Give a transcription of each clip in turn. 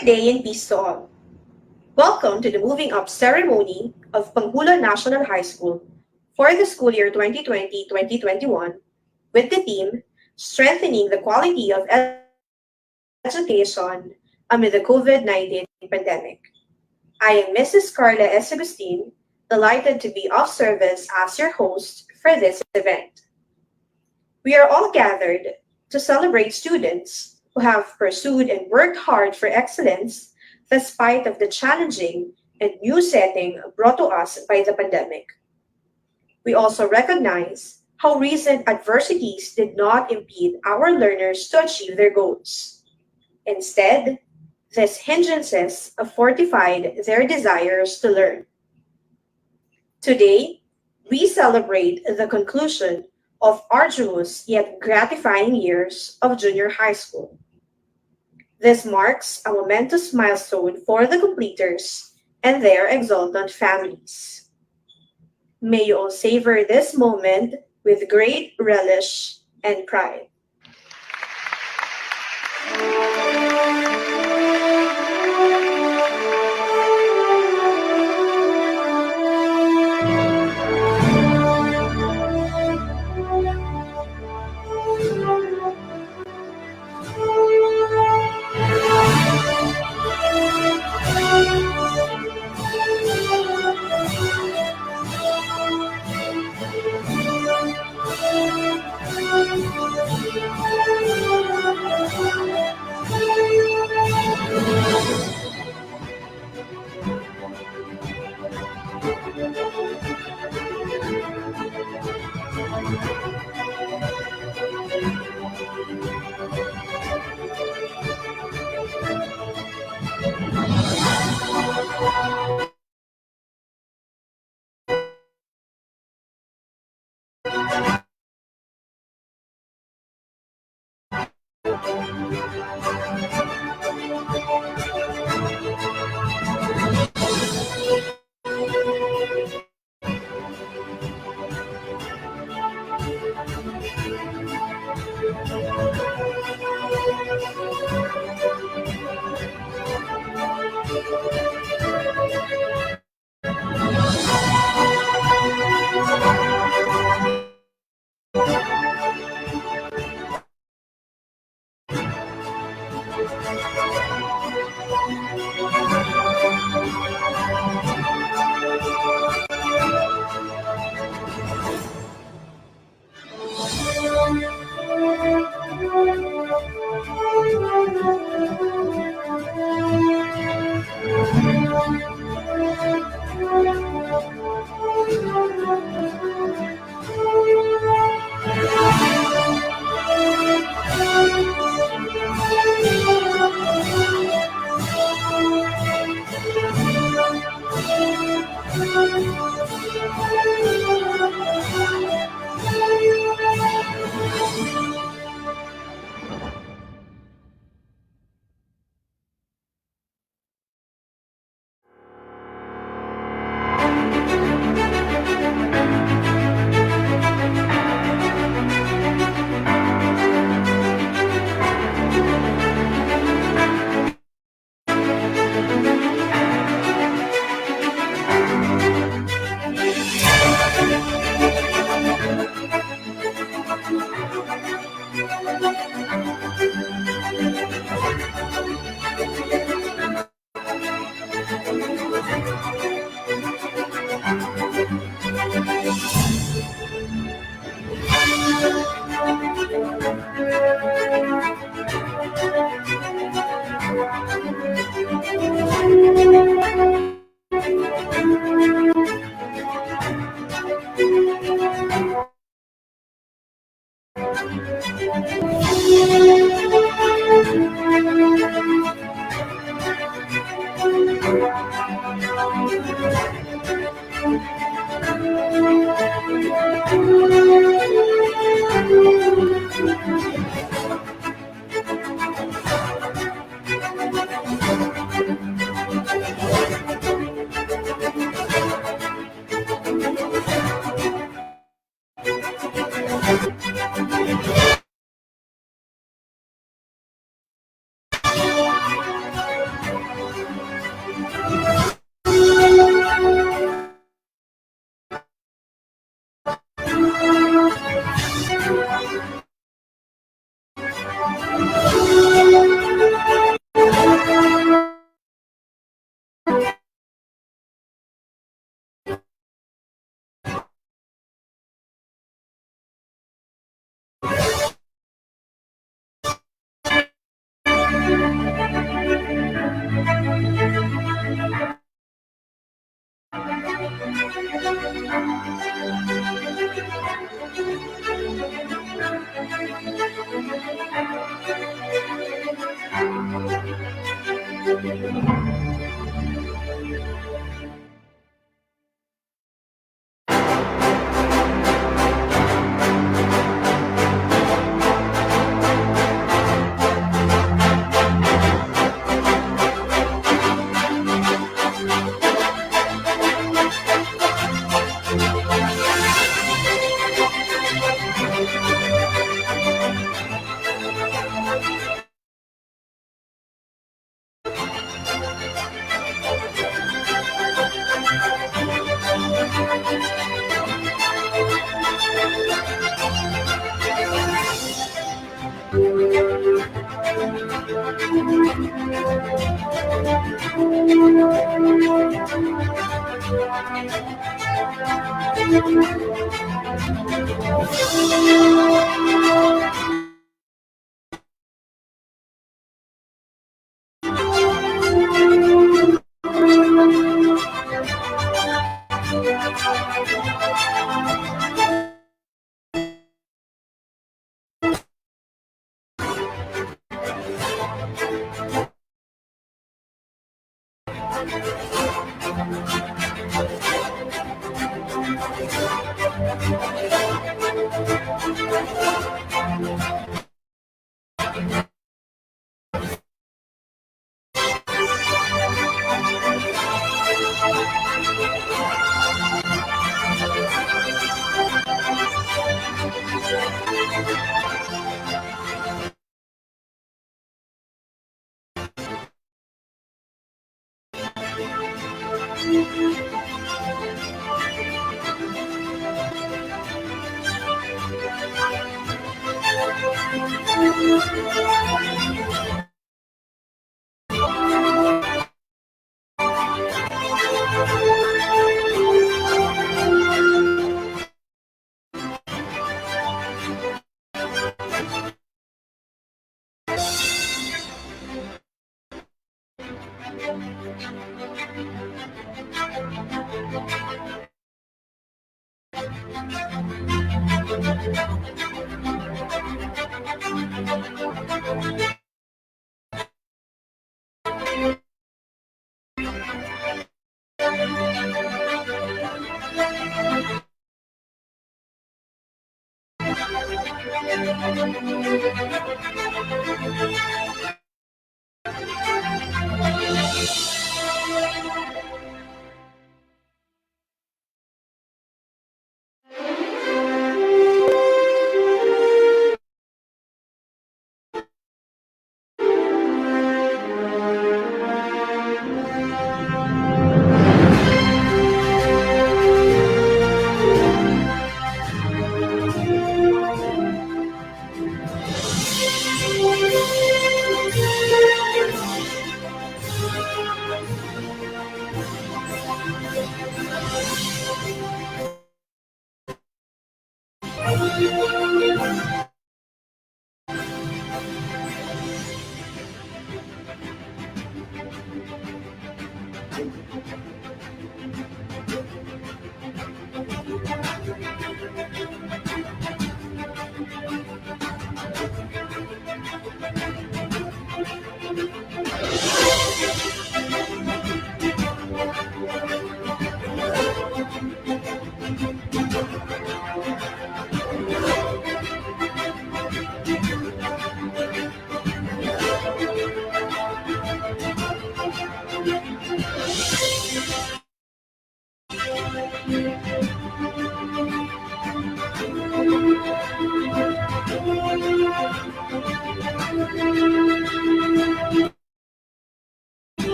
Good day and peace to all. Welcome to the moving up ceremony of Panghulo National High School for the school year 2020-2021 with the theme Strengthening the Quality of Education amid the COVID-19 pandemic. I am Mrs. Carla S. Agustin, delighted to be of service as your host for this event. We are all gathered to celebrate students who have pursued and worked hard for excellence despite of the challenging and new setting brought to us by the pandemic. We also recognize how recent adversities did not impede our learners to achieve their goals. Instead, these hindrances fortified their desires to learn. Today, we celebrate the conclusion of arduous yet gratifying years of junior high school. This marks a momentous milestone for the completers and their exultant families. May you all savor this moment with great relish and pride.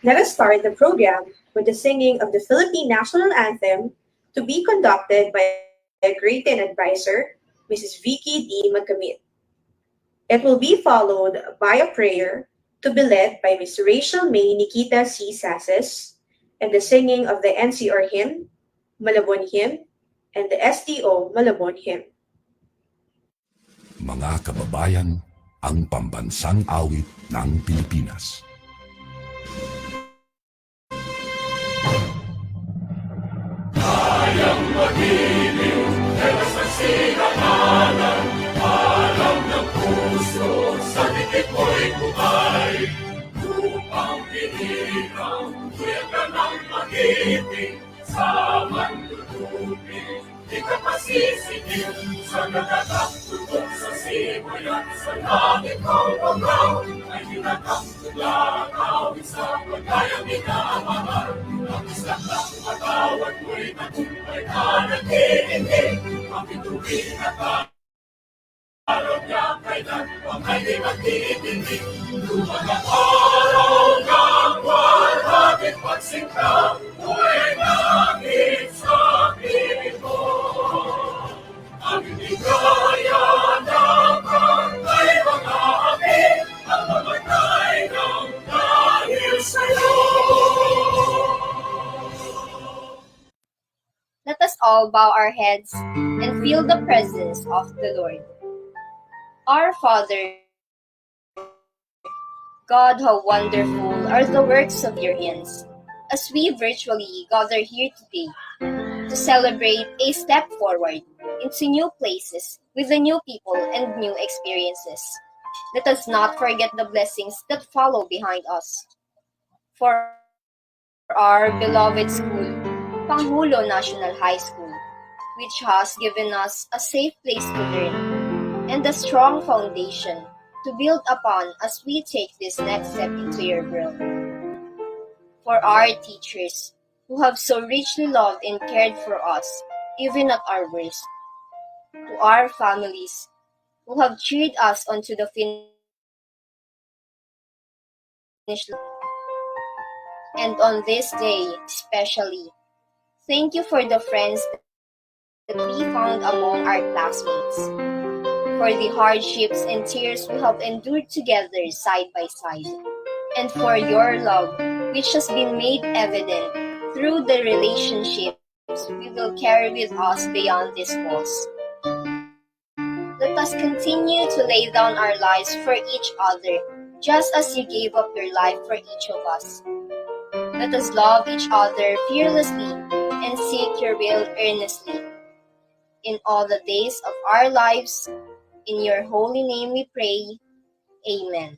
Let us start the program with the singing of the Philippine National Anthem to be conducted by a great advisor, Mrs. Vicky D. Magkamit. It will be followed by a prayer to be led by Ms. Rachel May Nikita C. Sases and the singing of the NCR hymn, Malabon Hymn, and the SDO Malabon Hymn. Mga kababayan, ang pambansang awit ng Pilipinas. Kayang magiliw, pero sa sinakalan, alam ng puso, sa dikit mo'y bukay. Upang pinirang, tuyan ka ng magiting, sa manlulupin, di ka masisigil, sa nagkakatulog sa simoy at sa langit ang panggaw, ay hinatang tulakaw, sa pagkayang inaamahan, ang isang lang matawad mo'y natumpay ka nag-iindig, ang ituwin at araw niya kailan, ang ay di magtitindig, lumang ang araw ng warhabit pagsingka, mo'y langit sa piling mo. Ang hindi kaya ng kantay mga akin, ang mamatay ng dahil sa'yo. Let us all bow our heads and feel the presence of the Lord. Our Father, God, how wonderful are the works of your hands, as we virtually gather here today to celebrate a step forward into new places with the new people and new experiences. Let us not forget the blessings that follow behind us. For our beloved school, Panghulo National High School, which has given us a safe place to learn and a strong foundation to build upon as we take this next step into your world. For our teachers, who have so richly loved and cared for us, even at our worst. To our families, who have cheered us onto the finish line. And on this day, especially, thank you for the friends that we found among our classmates, for the hardships and tears we have endured together side by side, and for your love, which has been made evident through the relationships we will carry with us beyond these walls. Let us continue to lay down our lives for each other, just as you gave up your life for each of us. Let us love each other fearlessly and seek your will earnestly. In all the days of our lives, in your holy name we pray. Amen.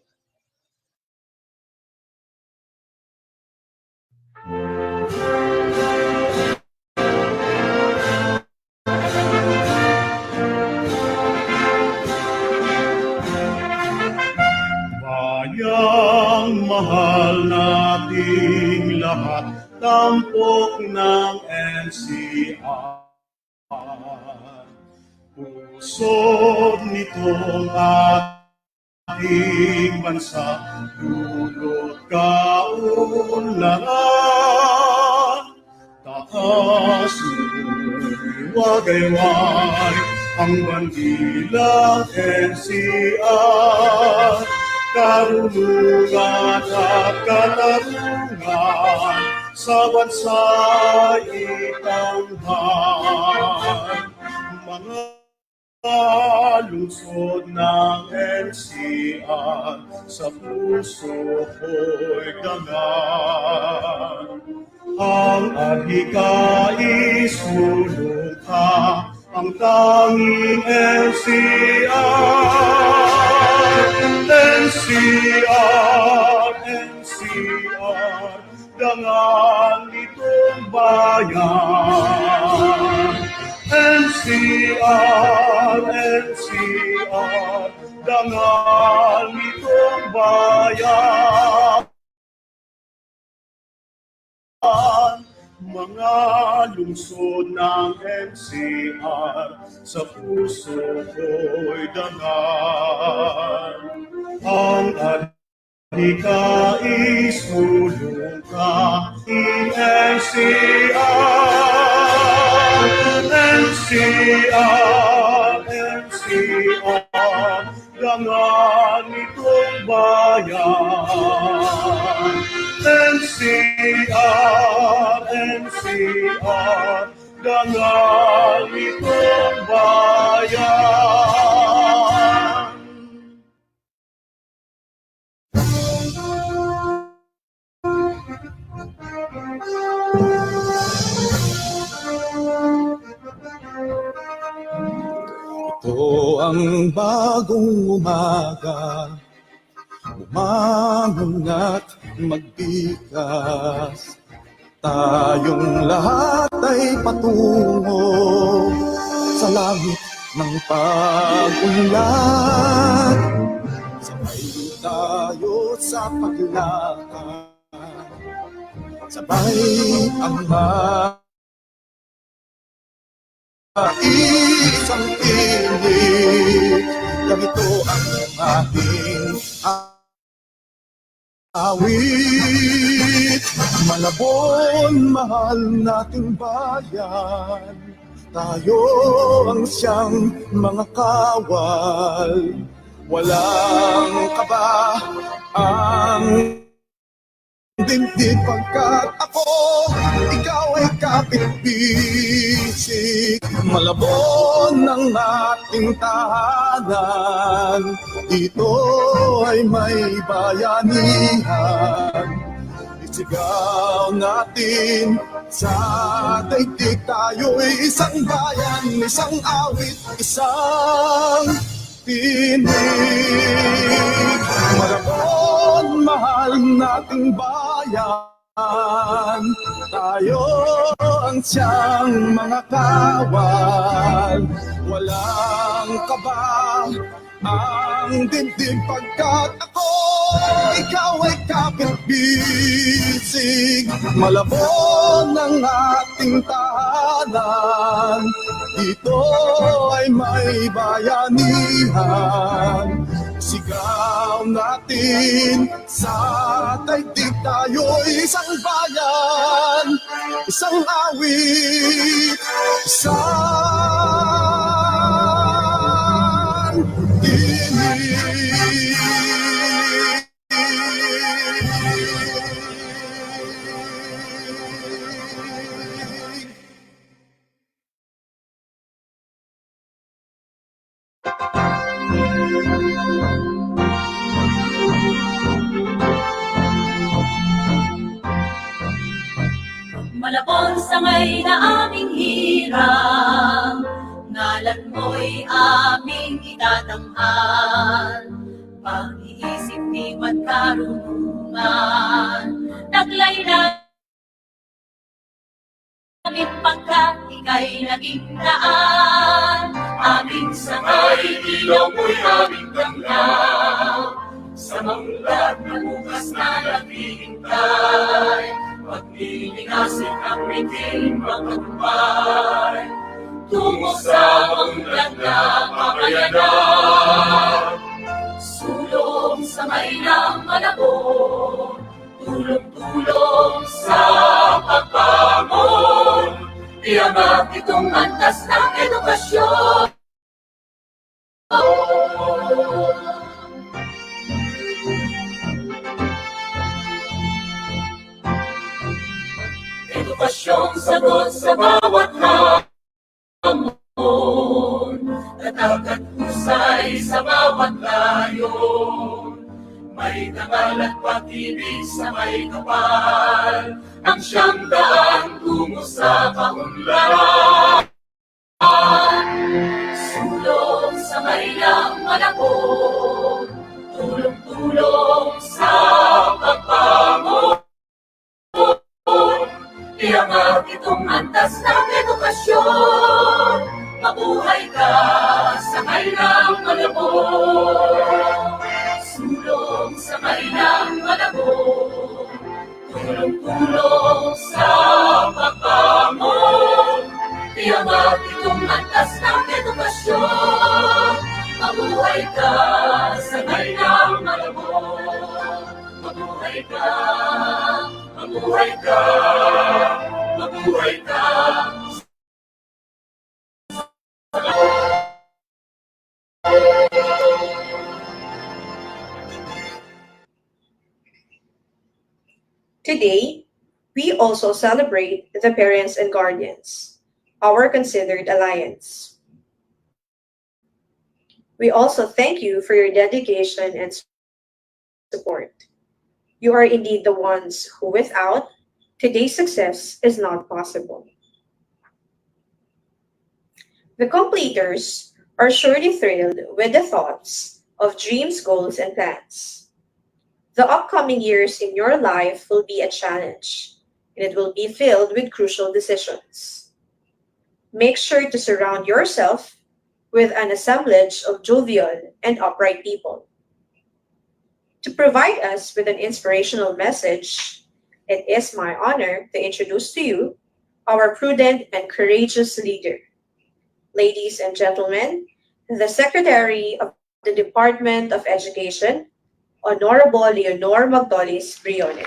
Bayang mahal nating lahat, tampok ng NCR. Pusod nitong ating bansa, dulot kaunlaran. Taas mo'y wagayway ang bandilang NCR. Karunungan at katarungan sa bansa'y itanghal. Mga lungsod ng NCR, sa puso ko'y dangan. Ang adhika'y sulong ka, ang tanging NCR. NCR, NCR, dangan nitong bayan. NCR, NCR, dangan nitong bayan. Mga lungsod ng NCR, sa puso ko'y dangan. Ang Ikais sulong ka, NCR, NCR, NCR, dangal nitong bayan. NCR, NCR, dangal nitong bayan. Ito ang bagong umaga, bumangon at magbikas. Tayong lahat ay patungo sa langit ng pag-unlad. Sabay tayo sa paglakad, sabay ang isang tinig. Ganito ang ating awit. Malabon, mahal nating bayan, tayo ang siyang mga kawal. Walang kaba ang dibdib pagkat ako, ikaw ay kapit-bisig. Malabon ang ating tahanan, dito ay may bayanihan. Isigaw natin sa daigdig, tayo'y isang bayan, isang awit, isang tinig. Malabon, mahal nating bayan, tayo ang siyang mga kawal. Walang kaba ang dibdib pagkat ako, ikaw ay kapit-bisig. Malabon ang ating tahanan, dito ay may bayanihan. Sigaw natin sa daigdig, tayo'y isang bayan, isang awit, isang tinig. Malabon sa may na aming hirang, ngalan mo'y aming itatanghal. Pag-iisip ni magkarunungan, taglay namin pagkat ika'y naging daan. Aming sangay, ilaw mo'y aming ganglaw. Sa manglat na bukas na naghihintay, pagnilingasin ang biting magkatumbay, tungo sa manglat na pamayanan. Sulong sa may ng malabon, tulong-tulong sa pagbangon, iangat itong antas ng edukasyon. Edukasyong sagot sa bawat hamon, tatag at husay sa bawat layon. May dangal at pag-ibig sa may kapal, ang siyang daan tungo sa kaunlaran. Sulong sa may ng malabon, tulong-tulong sa pagbangon, iangat itong antas ng edukasyon. Mabuhay ka sa may ng malabon. Sulong sa may ng malabon, tulong-tulong sa pagbangon, iangat itong antas ng edukasyon. Mabuhay ka sa may ng malabon. Mabuhay ka, mabuhay ka. Today, we also celebrate the parents and guardians, our considered alliance. We also thank you for your dedication and support. You are indeed the ones who, without today's success, is not possible. The completers are surely thrilled with the thoughts of dreams, goals, and plans. The upcoming years in your life will be a challenge, and it will be filled with crucial decisions. Make sure to surround yourself with an assemblage of jovial and upright people. To provide us with an inspirational message, it is my honor to introduce to you our prudent and courageous leader. Ladies and gentlemen, the Secretary of the Department of Education, Honorable Leonor Magdolis Briones.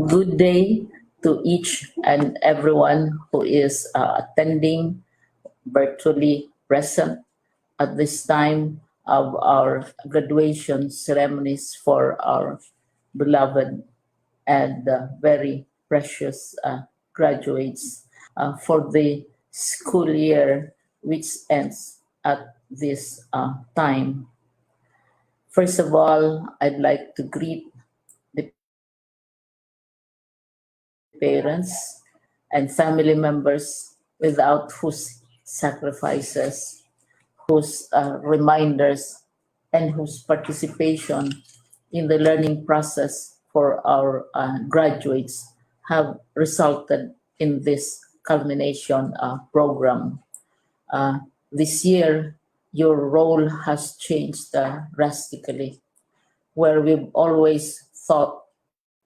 Good day to each and everyone who is attending virtually present at this time of our graduation ceremonies for our beloved and very precious graduates for the school year which ends at this time. First of all, I'd like to greet the parents and family members without whose sacrifices, whose reminders, and whose participation in the learning process for our graduates have resulted in this culmination program. This year, your role has changed drastically, where we've always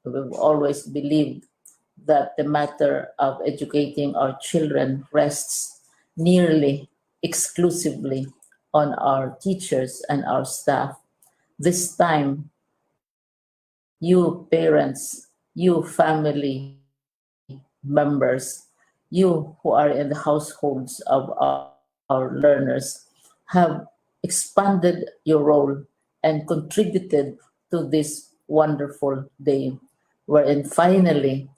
believed that the matter of educating our children rests nearly exclusively on our teachers and our staff. This time, you parents, you family members, you who are in the households of our learners have expanded your role and contributed to this wonderful day wherein finally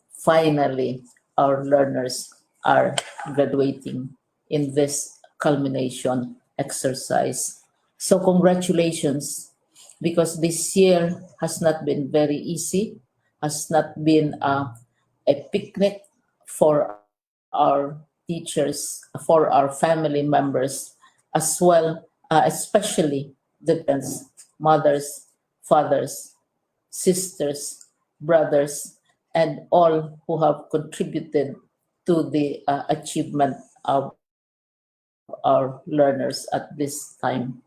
our learners are graduating in this culmination exercise. So congratulations, because this year has not been very easy, has not been a picnic for our teachers, for our family members, as well, especially the parents, mothers, fathers, sisters, brothers, and all who have contributed to the achievement of our learners at this time.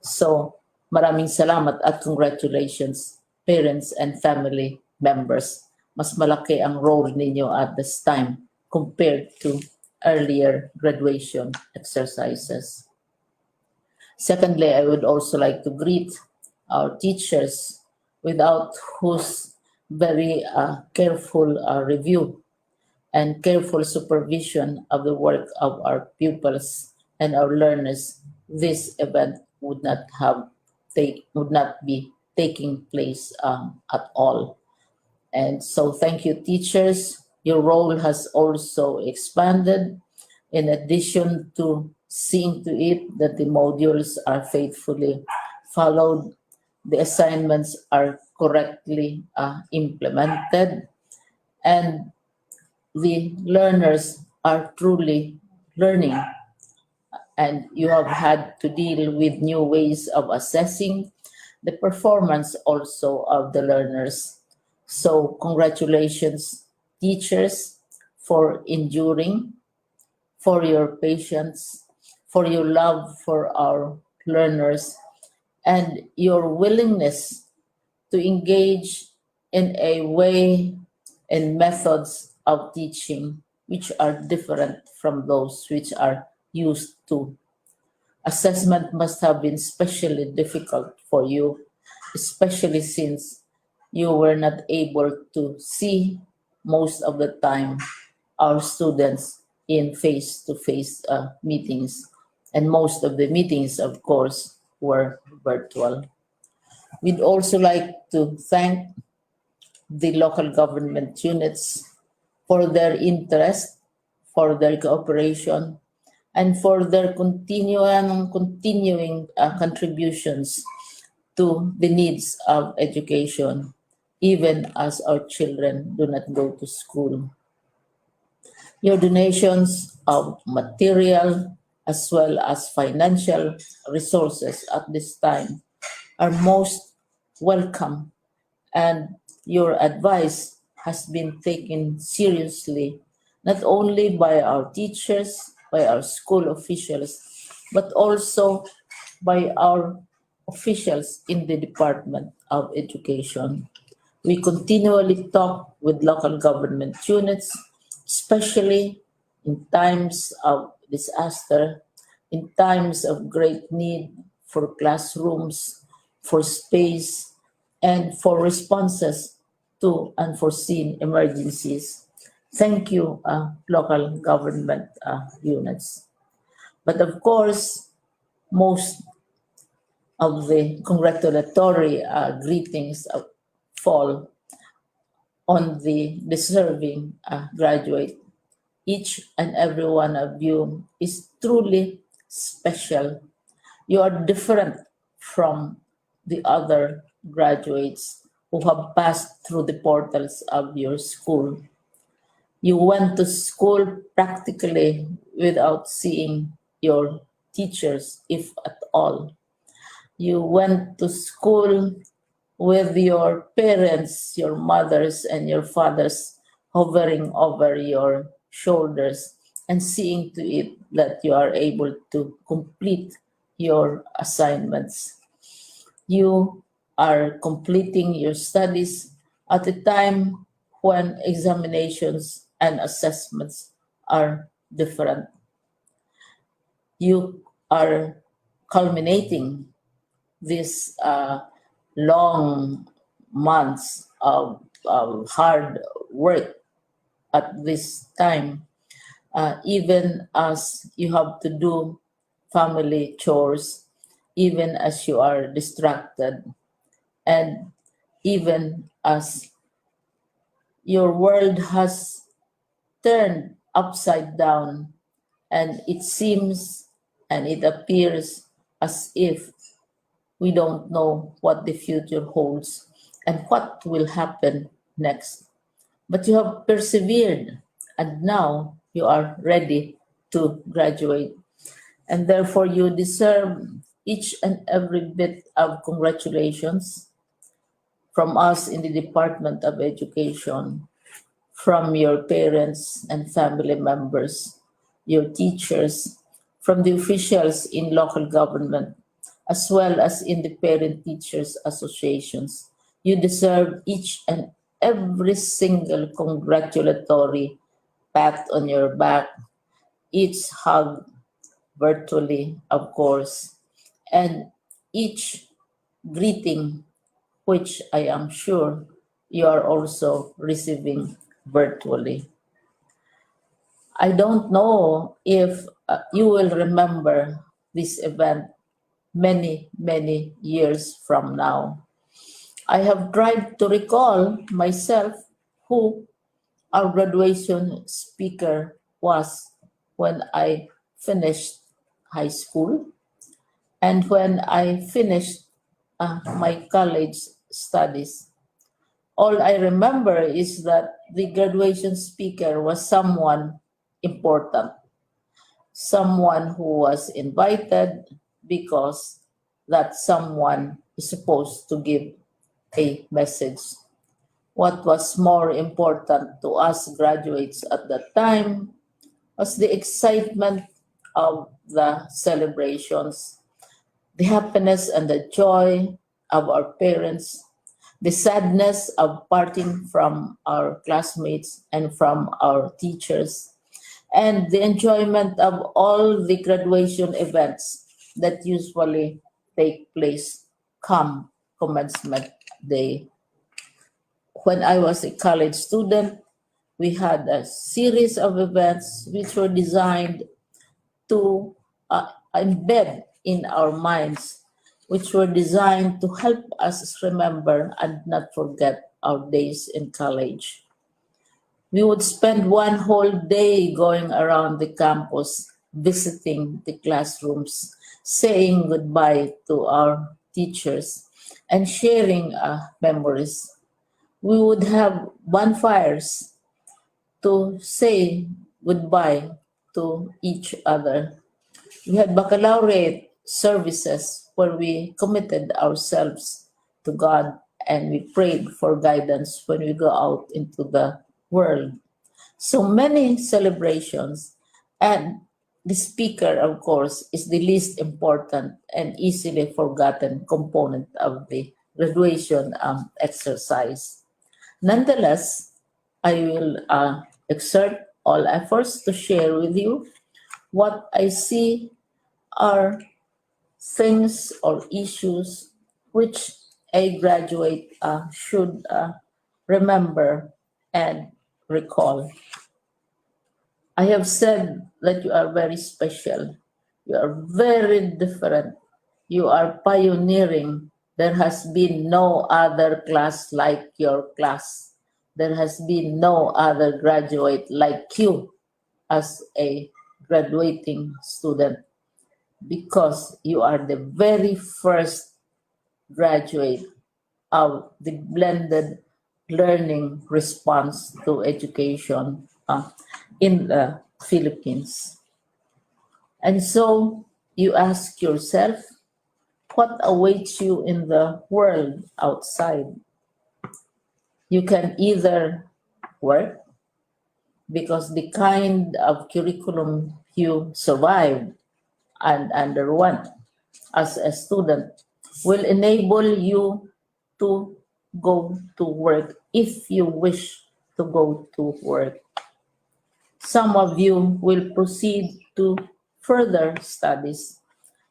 So, maraming salamat at congratulations, parents and family members. Mas malaki ang role ninyo at this time compared to earlier graduation exercises. Secondly, I would also like to greet our teachers, without whose very careful review and careful supervision of the work of our pupils and our learners, this event would not be taking place at all. And so thank you, teachers. Your role has also expanded, in addition to seeing to it that the modules are faithfully followed, the assignments are correctly implemented, and the learners are truly learning. And you have had to deal with new ways of assessing the performance also of the learners. So congratulations, teachers, for enduring, for your patience, for your love for our learners, and your willingness to engage in a way and methods of teaching which are different from those which are used to. Assessment must have been especially difficult for you, especially since you were not able to see most of the time our students in face-to-face meetings. And most of the meetings, of course, were virtual. We'd also like to thank the local government units for their interest, for their cooperation, and for their continuing contributions to the needs of education, even as our children do not go to school. Your donations of material as well as financial resources at this time are most welcome, and your advice has been taken seriously not only by our teachers, by our school officials, but also by our officials in the Department of Education. We continually talk with local government units, especially in times of disaster, in times of great need for classrooms, for space, and for responses to unforeseen emergencies. Thank you, local government units. But of course, most of the congratulatory greetings fall on the deserving graduate. Each and every one of you is truly special. You are different from the other graduates who have passed through the portals of your school. You went to school practically without seeing your teachers, if at all. You went to school with your parents, your mothers, and your fathers hovering over your shoulders and seeing to it that you are able to complete your assignments. You are completing your studies at a time when examinations and assessments are different. You are culminating this long months of hard work at this time, even as you have to do family chores, even as you are distracted, and even as your world has turned upside down, and it seems and it appears as if we don't know what the future holds and what will happen next. But you have persevered, and now you are ready to graduate. And therefore, you deserve each and every bit of congratulations from us in the Department of Education, from your parents and family members, your teachers, from the officials in local government, as well as in the parent teachers associations. You deserve each and every single congratulatory pat on your back, each hug virtually, of course, and each greeting, which I am sure you are also receiving virtually. I don't know if you will remember this event many, many years from now. I have tried to recall myself who our graduation speaker was when I finished high school and when I finished my college studies. All I remember is that the graduation speaker was someone important, someone who was invited because that someone is supposed to give a message. What was more important to us graduates at that time was the excitement of the celebrations, the happiness and the joy of our parents, the sadness of parting from our classmates and from our teachers, and the enjoyment of all the graduation events that usually take place come commencement day. When I was a college student, we had a series of events which were designed to embed in our minds, which were designed to help us remember and not forget our days in college. We would spend one whole day going around the campus, visiting the classrooms, saying goodbye to our teachers, and sharing memories. We would have bonfires to say goodbye to each other. We had baccalaureate services where we committed ourselves to God and we prayed for guidance when we go out into the world. So many celebrations, and the speaker, of course, is the least important and easily forgotten component of the graduation exercise. Nonetheless, I will exert all efforts to share with you what I see are things or issues which a graduate should remember and recall. I have said that you are very special. You are very different. You are pioneering. There has been no other class like your class. There has been no other graduate like you as a graduating student because you are the very first graduate of the blended learning response to education in the Philippines. And so you ask yourself, what awaits you in the world outside? You can either work because the kind of curriculum you survived and underwent as a student will enable you to go to work if you wish to go to work. Some of you will proceed to further studies,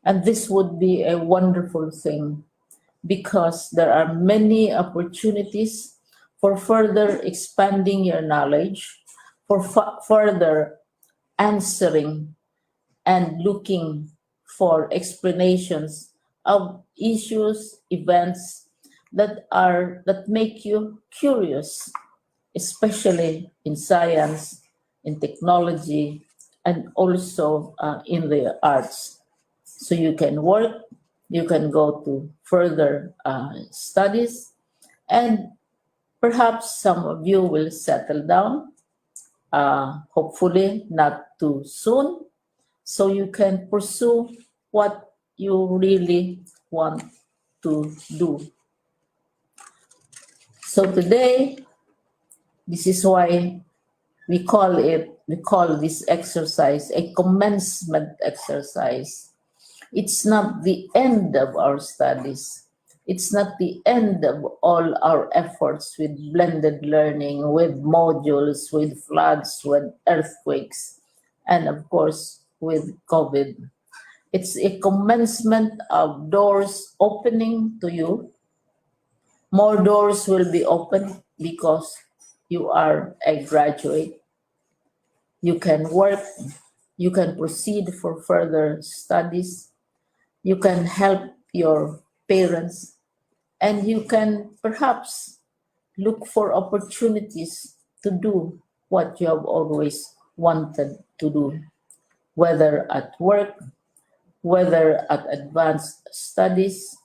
and this would be a wonderful thing because there are many opportunities for further expanding your knowledge, for further answering and looking for explanations of issues, events that make you curious, especially in science, in technology, and also in the arts. So you can work, you can go to further studies, and perhaps some of you will settle down, hopefully not too soon, so you can pursue what you really want to do. So today, this is why we call this exercise a commencement exercise. It's not the end of our studies. It's not the end of all our efforts with blended learning, with modules, with floods, with earthquakes, and of course with COVID. It's a commencement of doors opening to you. More doors will be open because you are a graduate. You can work, you can proceed for further studies, you can help your parents, and you can perhaps look for opportunities to do what you have always wanted to do, whether at work, whether at advanced studies,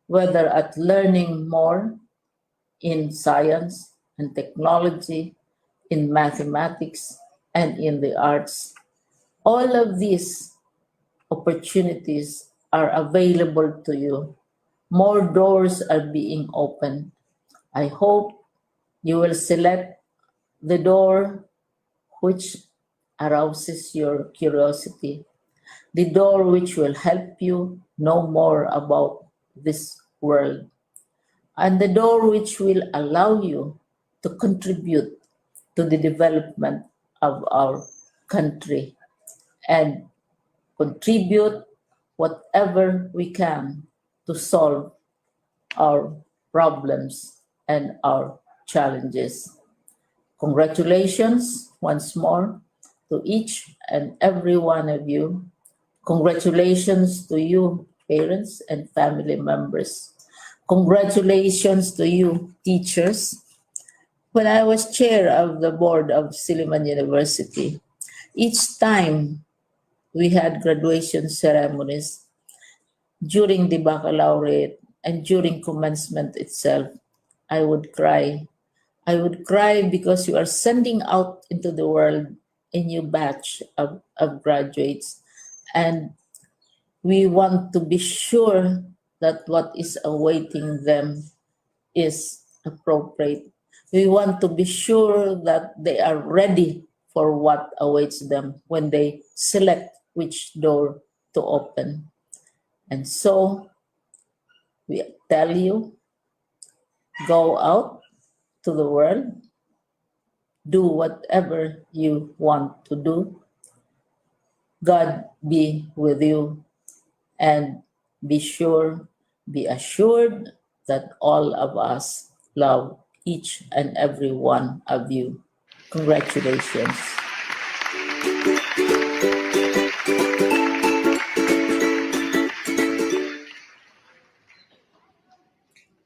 whether at learning more in science and technology, in mathematics, and in the arts. All of these opportunities are available to you. More doors are being opened. I hope you will select the door which arouses your curiosity, the door which will help you know more about this world. and the door which will allow you to contribute to the development of our country and contribute whatever we can to solve our problems and our challenges. Congratulations once more to each and every one of you. Congratulations to you, parents and family members. Congratulations to you, teachers. When I was chair of the board of Silliman University, each time we had graduation ceremonies during the baccalaureate and during commencement itself, I would cry. I would cry because you are sending out into the world a new batch of graduates. And we want to be sure that what is awaiting them is appropriate. We want to be sure that they are ready for what awaits them when they select which door to open. And so we tell you, go out to the world, do whatever you want to do. God be with you, and be sure, be assured that all of us love each and every one of you. Congratulations.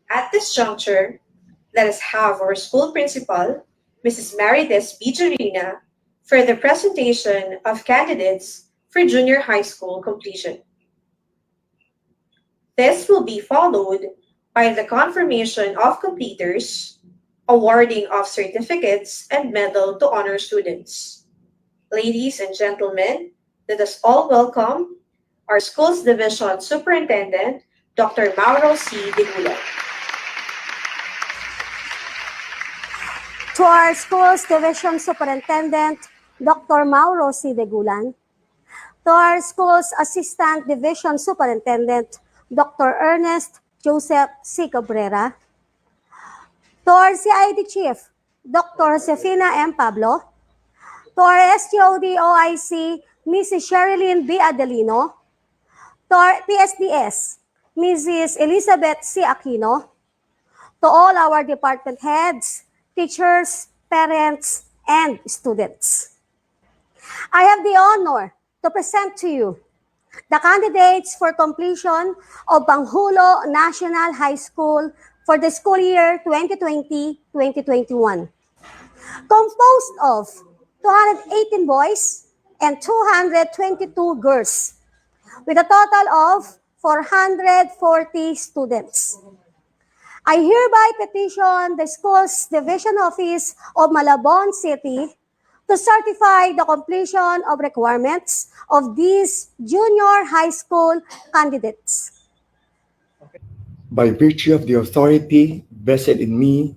At this juncture, let us have our school principal, Mrs. Marides Bijarina, for the presentation of candidates for junior high school completion. This will be followed by the confirmation of completers, awarding of certificates and medal to honor students. Ladies and gentlemen, let us all welcome our school's division superintendent, Dr. Mauro C. Digula. To our school's division superintendent, Dr. Mauro C. Degulan. To our school's assistant division superintendent, Dr. Ernest Joseph C. Cabrera. To our CID chief, Dr. Josefina M. Pablo. To our SGOD OIC, Mrs. Sherilyn B. Adelino. To our PSDS, Mrs. Elizabeth C. Aquino. To all our department heads, teachers, parents, and students. I have the honor to present to you the candidates for completion of Panghulo National High School for the school year 2020-2021. Composed of 218 boys and 222 girls, with a total of 440 students. I hereby petition the school's division office of Malabon City to certify the completion of requirements of these junior high school candidates. By virtue of the authority vested in me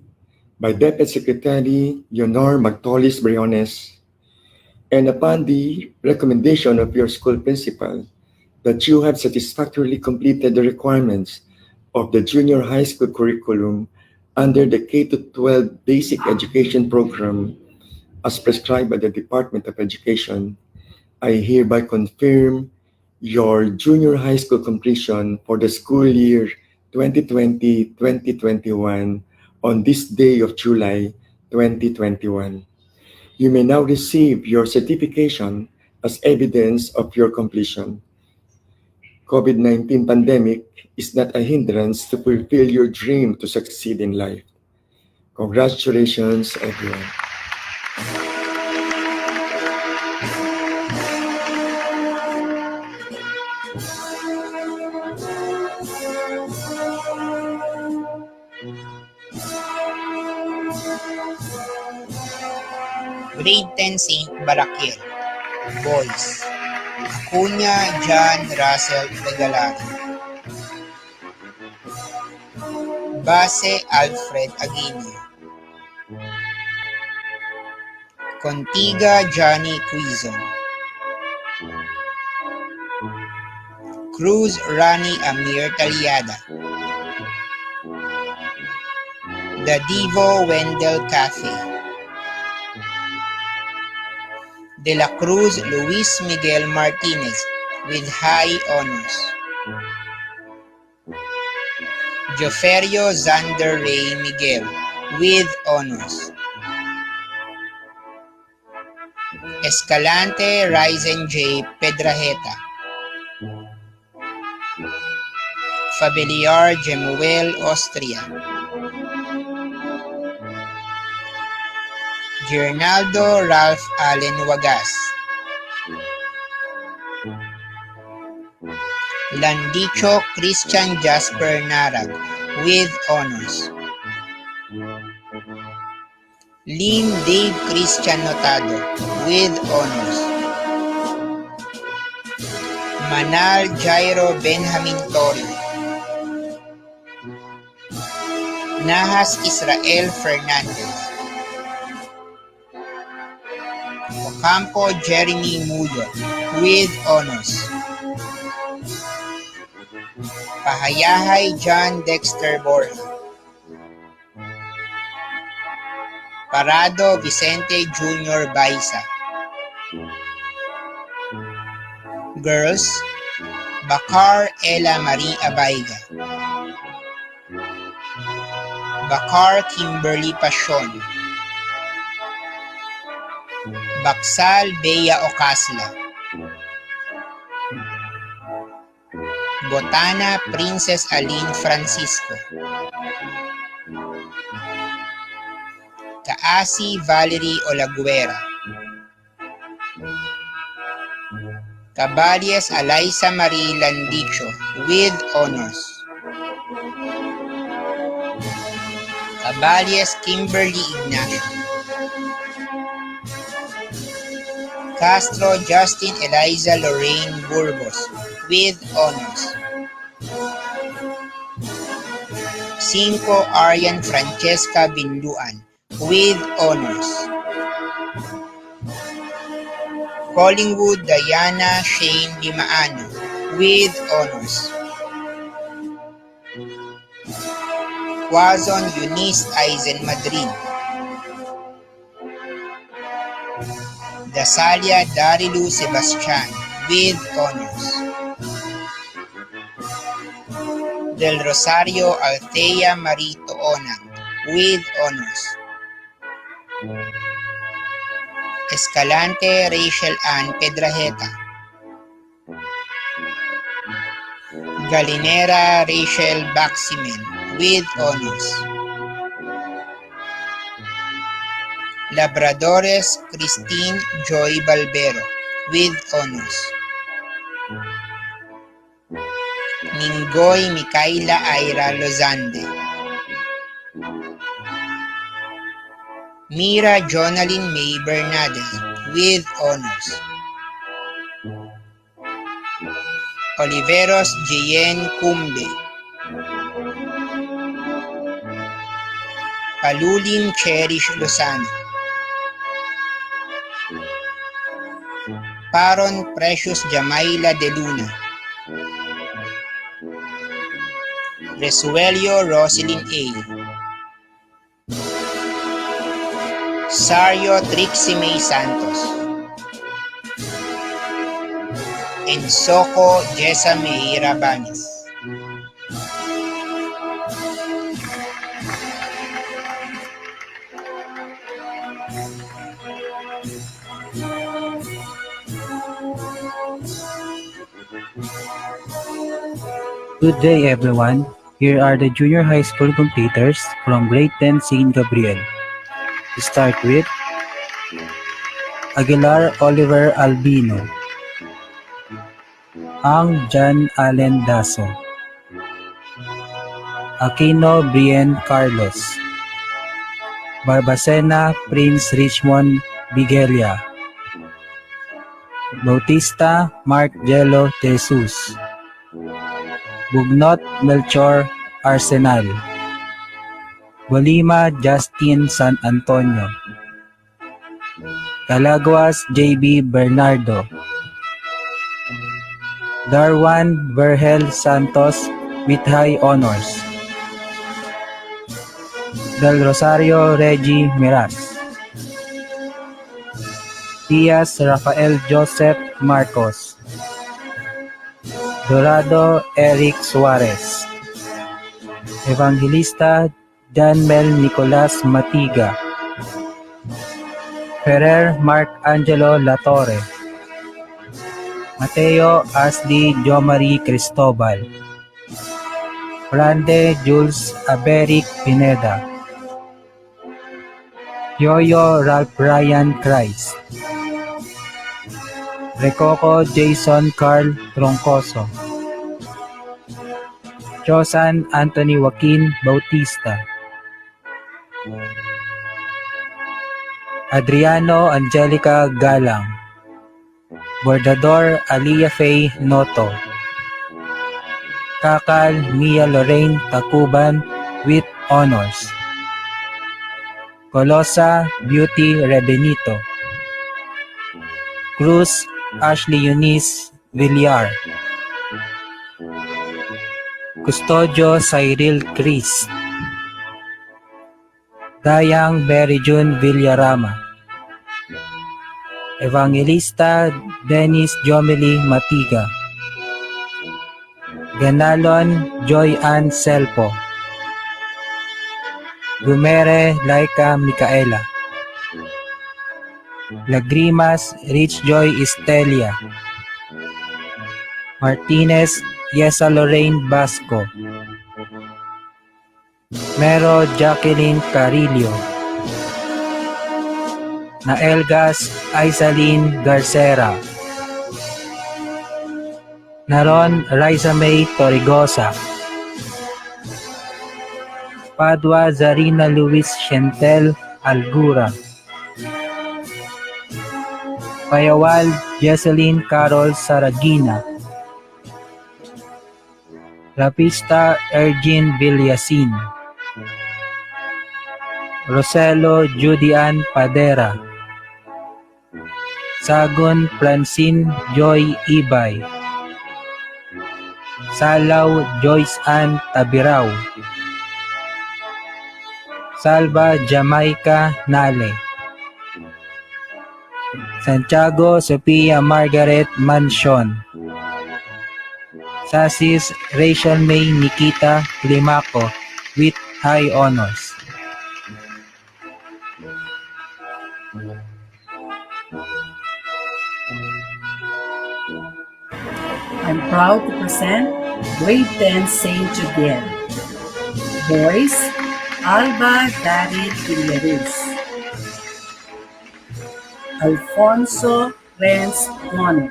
by Deputy Secretary Leonor Magtolis Briones, and upon the recommendation of your school principal, that you have satisfactorily completed the requirements of the junior high school curriculum under the K-12 basic education program as prescribed by the Department of Education, I hereby confirm your junior high school completion for the school year 2020-2021 on this day of July 2021. You may now receive your certification as evidence of your completion. COVID-19 pandemic is not a hindrance to fulfill your dream to succeed in life. Congratulations, everyone. Grade 10 St. Barakiel. Boys: Acuña John Russell Regalado. Base Alfred Aguinio. Contiga Johnny Quizon. Cruz Rani Amir Taliada. The Divo Wendell Cafe. De la Cruz Luis Miguel Martinez with high honors. Joferio Zander Rey Miguel with honors. Escalante Ryzen J. Pedrajeta. Familiar Jemuel Austria. Girnaldo Ralph Allen Wagas. Landicho Christian Jasper Narag with honors. Lim Dave Christian Notado with honors. Manal Jairo Benjamin Torre. Nahas Israel Fernandez. Ocampo Jeremy Muyo with honors. Pahayahay John Dexter Borja. Parado Vicente Jr. Baisa. Girls, Bakar Ella Marie Abaiga. Bakar Kimberly Passion. Baksal Bea Ocasla. Botana Princess Aline Francisco. Kaasi Valerie Olaguera. Caballes Alaisa Marie Landicho with honors. Caballes Kimberly Ignacio. Castro Justin Eliza Lorraine Burgos with honors. 5 Arian Francesca Binluan with honors. Collingwood Diana Shane Limaano with honors. Quazon Eunice Aizen Madrid. Dasalia Darilu Sebastian with honors. Del Rosario Althea Marie Toonang with honors. Escalante Rachel Ann Pedrajeta. Galinera Rachel Baximen with honors. Labradores Christine Joy Balbero with honors. Ningoy Micaela Aira Lozande. Mira Jonalyn May Bernadette with honors. Oliveros Jean Cumbe. Palulin Cherish Lozano. Paron Precious Jamaila de Luna. Resuelio Roselyn A. Sario Trixie May Santos. Ensoko Jessa May Rabanes. Good day everyone. Here are the junior high school completers from grade 10 St. Gabriel. To start with, Aguilar Oliver Albino, Ang John Allen Daso, Aquino Brian Carlos, Barbacena Prince Richmond Biguelia, Bautista Mark Jello Jesus, Bugnot Melchor Arsenal, Bolima Justin San Antonio, Calaguas JB Bernardo, Darwan Vergel Santos with high honors, Del Rosario Reggie Miras, Diaz Rafael Joseph Marcos, Dorado Eric Suarez, Evangelista Janmel Nicolas Matiga, Ferrer Mark Angelo Latorre, Mateo Asdi Jomari Cristobal, Brande Jules Aberic Pineda, Yoyo Ralph Ryan Christ, Recoco Jason Carl Troncoso, Josan Anthony Joaquin Bautista, Adriano Angelica Galang, Bordador Alia Faye Noto, Kakal Mia Lorraine Tacuban with honors, Colosa Beauty Rebenito, Cruz Ashley Eunice Villar, Custodio Cyril Chris, Dayang Mary June Villarama, Evangelista Dennis Jomeli Matiga, Ganalon Joy Ann Selpo, Gumere Laika Micaela, Lagrimas Rich Joy Estelia, Martinez Yesa Lorraine Basco, Mero Jacqueline Carillo, Naelgas Aisaline Garcera, Naron Raisa May Torrigosa, Padua Zarina Luis Shentel Algura, Payawal Jesseline Carol Saragina, Rapista Ergin Villasin, Roselo Judian Padera, Sagon Francine Joy Ibay, Salaw Joyce Ann Tabirao, Salva Jamaica Nale, Santiago Sophia Margaret Mansion, Sasis Rachel May Nikita Climaco with high honors. I'm proud to present Grade 10 Saint Judiel. Boys, Alba David Villaruz, Alfonso Renz Gono,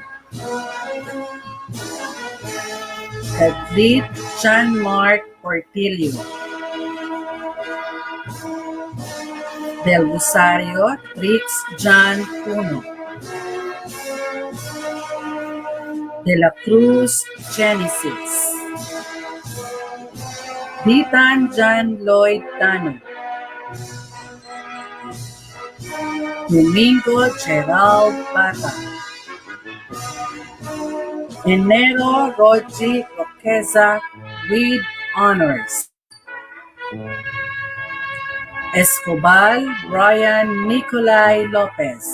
Edith Jean-Marc Portillo, Del Rosario Trix John Puno, De la Cruz Genesis, Ditan John Lloyd Tano, Domingo Gerald Pata, Enero Rochi Roqueza with honors, Escobar Brian Nicolai Lopez,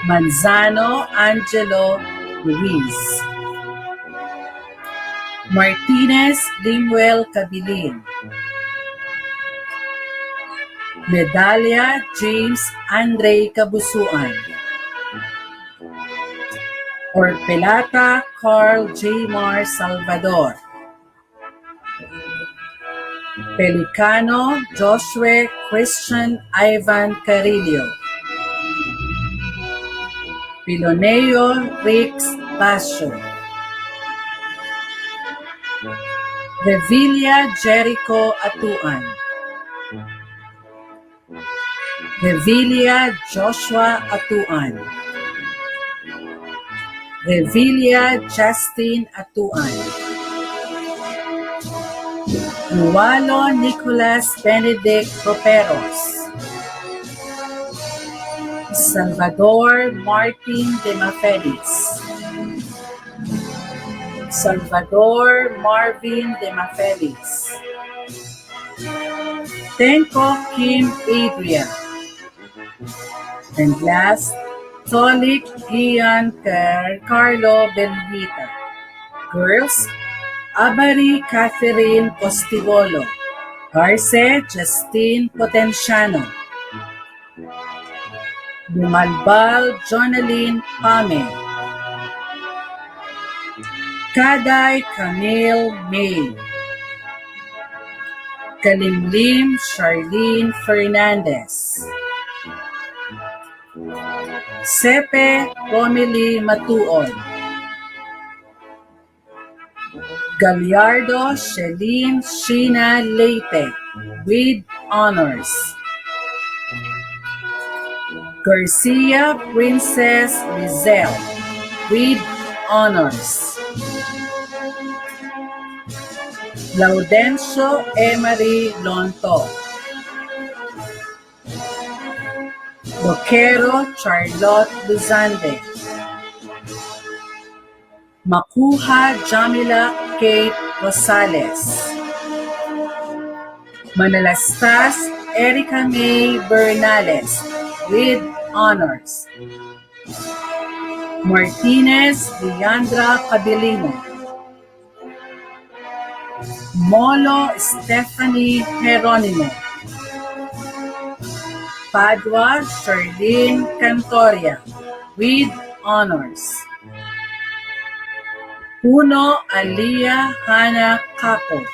Manzano Angelo Luis, Martinez Limuel Cabilin, Medalla James Andre Cabusuan, Orpelata Carl J. Mar Salvador, Pelicano Joshua Christian Ivan Carillo, Piloneo Rix Basho, Revilla Jericho Atuan, Revilla Joshua Atuan, Revilla Justin Atuan, Lualo Nicolas Benedict Properos, Salvador Martin de Mafelis, Salvador Marvin de Mafelis, Tenko Kim Adria, and last, Tolik Gian Carlo Benvita. Girls, Abari Catherine Postivolo, Arce Justine Potenciano, Bumalbal Jonaline Pame, Kaday Camille May, Kalimlim Charlene Fernandez, Sepe Romilly Matuon, Gallardo Shelin Sheena Leite with honors, Garcia Princess Lizelle with honors, Laudencio Emery Lonto, Boquero Charlotte Luzande, Makuha Jamila Kate Rosales, Manalastas Erica May Bernales with honors, Martinez Leandra Cabilino, Molo Stephanie Geronimo, Padua Charlene Cantoria with honors, Puno Alia Hana Capo,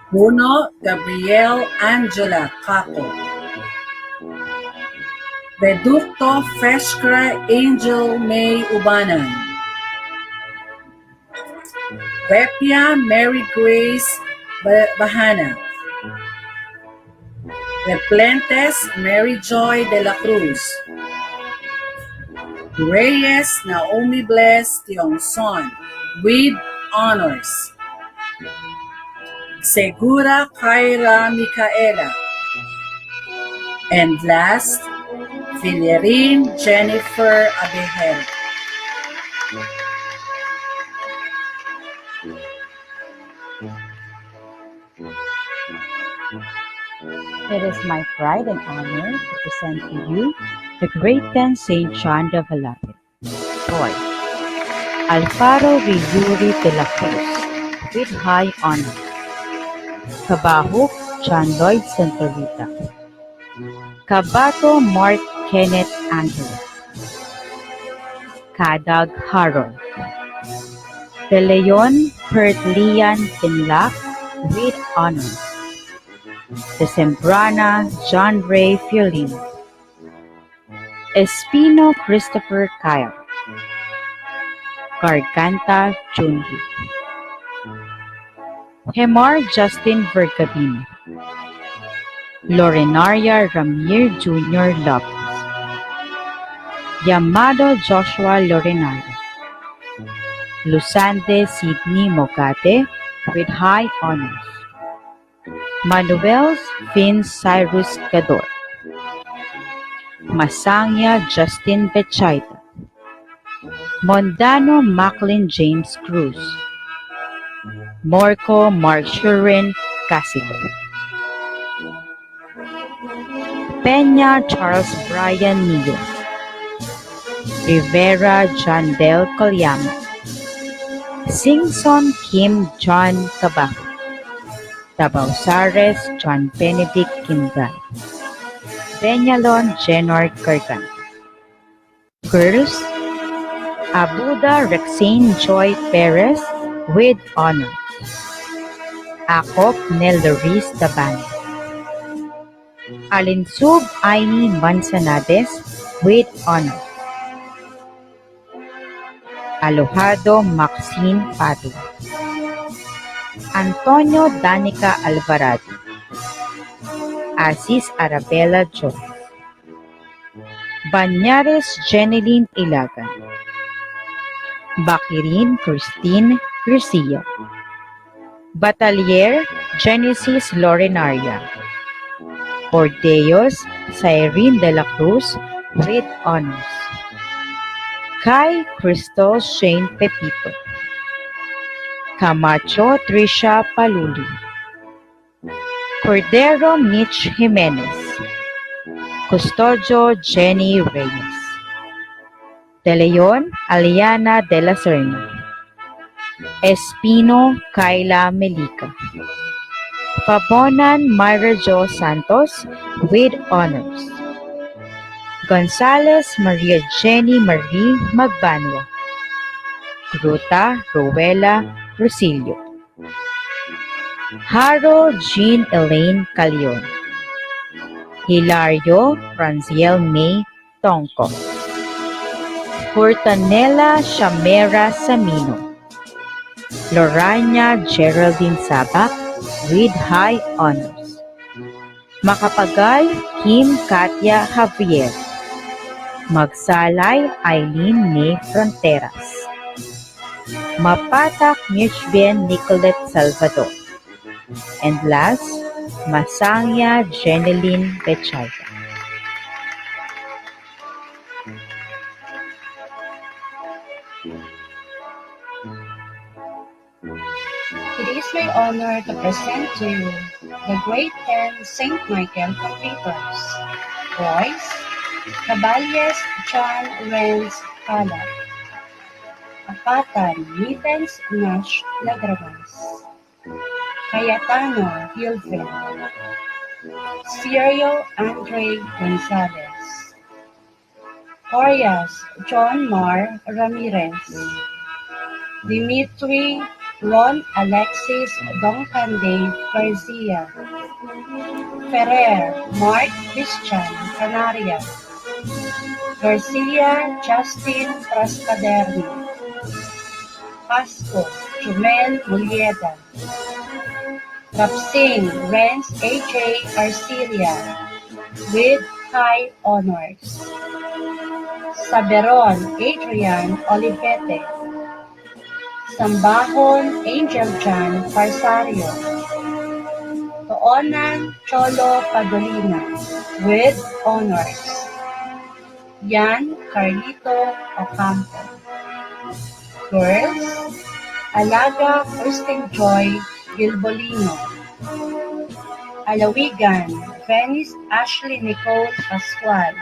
Puno Gabriel Angela Capo, Reducto Freshkra Angel May Ubanan, Repia Mary Grace Bahana, Replentes Mary Joy de la Cruz, Reyes Naomi Bless Tiongson with honors, Segura Kyra Micaela, and last, Villerin Jennifer Abejel. It is my pride and honor to present to you the Great 10 St. John de Valladolid. Boy, Alfaro Villuri de la Cruz, with high honor. Kabahuk John Lloyd Santorita. Kabato Mark Kenneth Angelo. Kadag Harold. De Leon Kurt Lian Tinlak, with honor. De Sembrana John Ray Fiolino, Espino Christopher Kyle, Garganta Junhi, Hemar Justin Vergabino, Lorenaria Ramir Jr. Lopez, Yamado Joshua Lorenaria, Lusande Sidney Mogate with high honors, Manuel Finn Cyrus Gador, Masangya Justin Bechaita, Mondano Macklin James Cruz, Morco Mark Shurin Casito, Peña Charles Brian Nilo, Rivera John Del Colyama, Singson Kim John Cabajo, Tabausares John Benedict Kimbray, Peñalon Jenor Kirkan. Girls, Abuda Rexane Joy Perez with honor. Akop Nel Loris Taban. Alinsub Aini Manzanades with honor. Alojado Maxine Padua. Antonio Danica Alvarado, Aziz Arabella Jones, Banyares Jeneline Ilagan, Bakirin Christine Garcia, Batalier Genesis Lorenaria, Bordeos Cyrene de la Cruz with honors, Kay Crystal Shane Pepito, Camacho Tricia Paluli, Cordero Mitch Jimenez, Custodio Jenny Reyes, De Leon Aliana de la Serna, Espino Kayla Melica, Fabonan Myra Jo Santos with honors, Gonzales Maria Jenny Marie Magbanwa, Gruta Rowela Rosilio, Haro Jean Elaine Calion, Hilario Franciel May Tongco, Hortanella Shamera Samino, Lorania Geraldine Sabac with high honors, Makapagal Kim Katia Javier, Magsalay Eileen May Fronteras, Mapatak Michbien Nicolette Salvador, and last, Masangya Jeneline Pechayta. It is my honor to present to you the Grade 10 St. Michael completers. Boys, Caballes John Renz Cala, Apatan Mittens Nash Lagramas, Cayetano Gilvin, Sirio Andre Gonzalez, Orias John Mar Ramirez, Dimitri Ron Alexis Doncande Garcia, Ferrer Mark Christian Canaria, Garcia Justin Trascaderni, Pasco Jumel Mulieda, Rapsing Renz AJ Arcilia with high honors, Saberon Adrian Olivete, Sambahon Angel Jan Farsario, Toonan Cholo Padolina with honors, Yan Carlito Ocampo. Girls, Alaga Christine Joy Gilbolino, Alawigan Venice Ashley Nicole Pascual,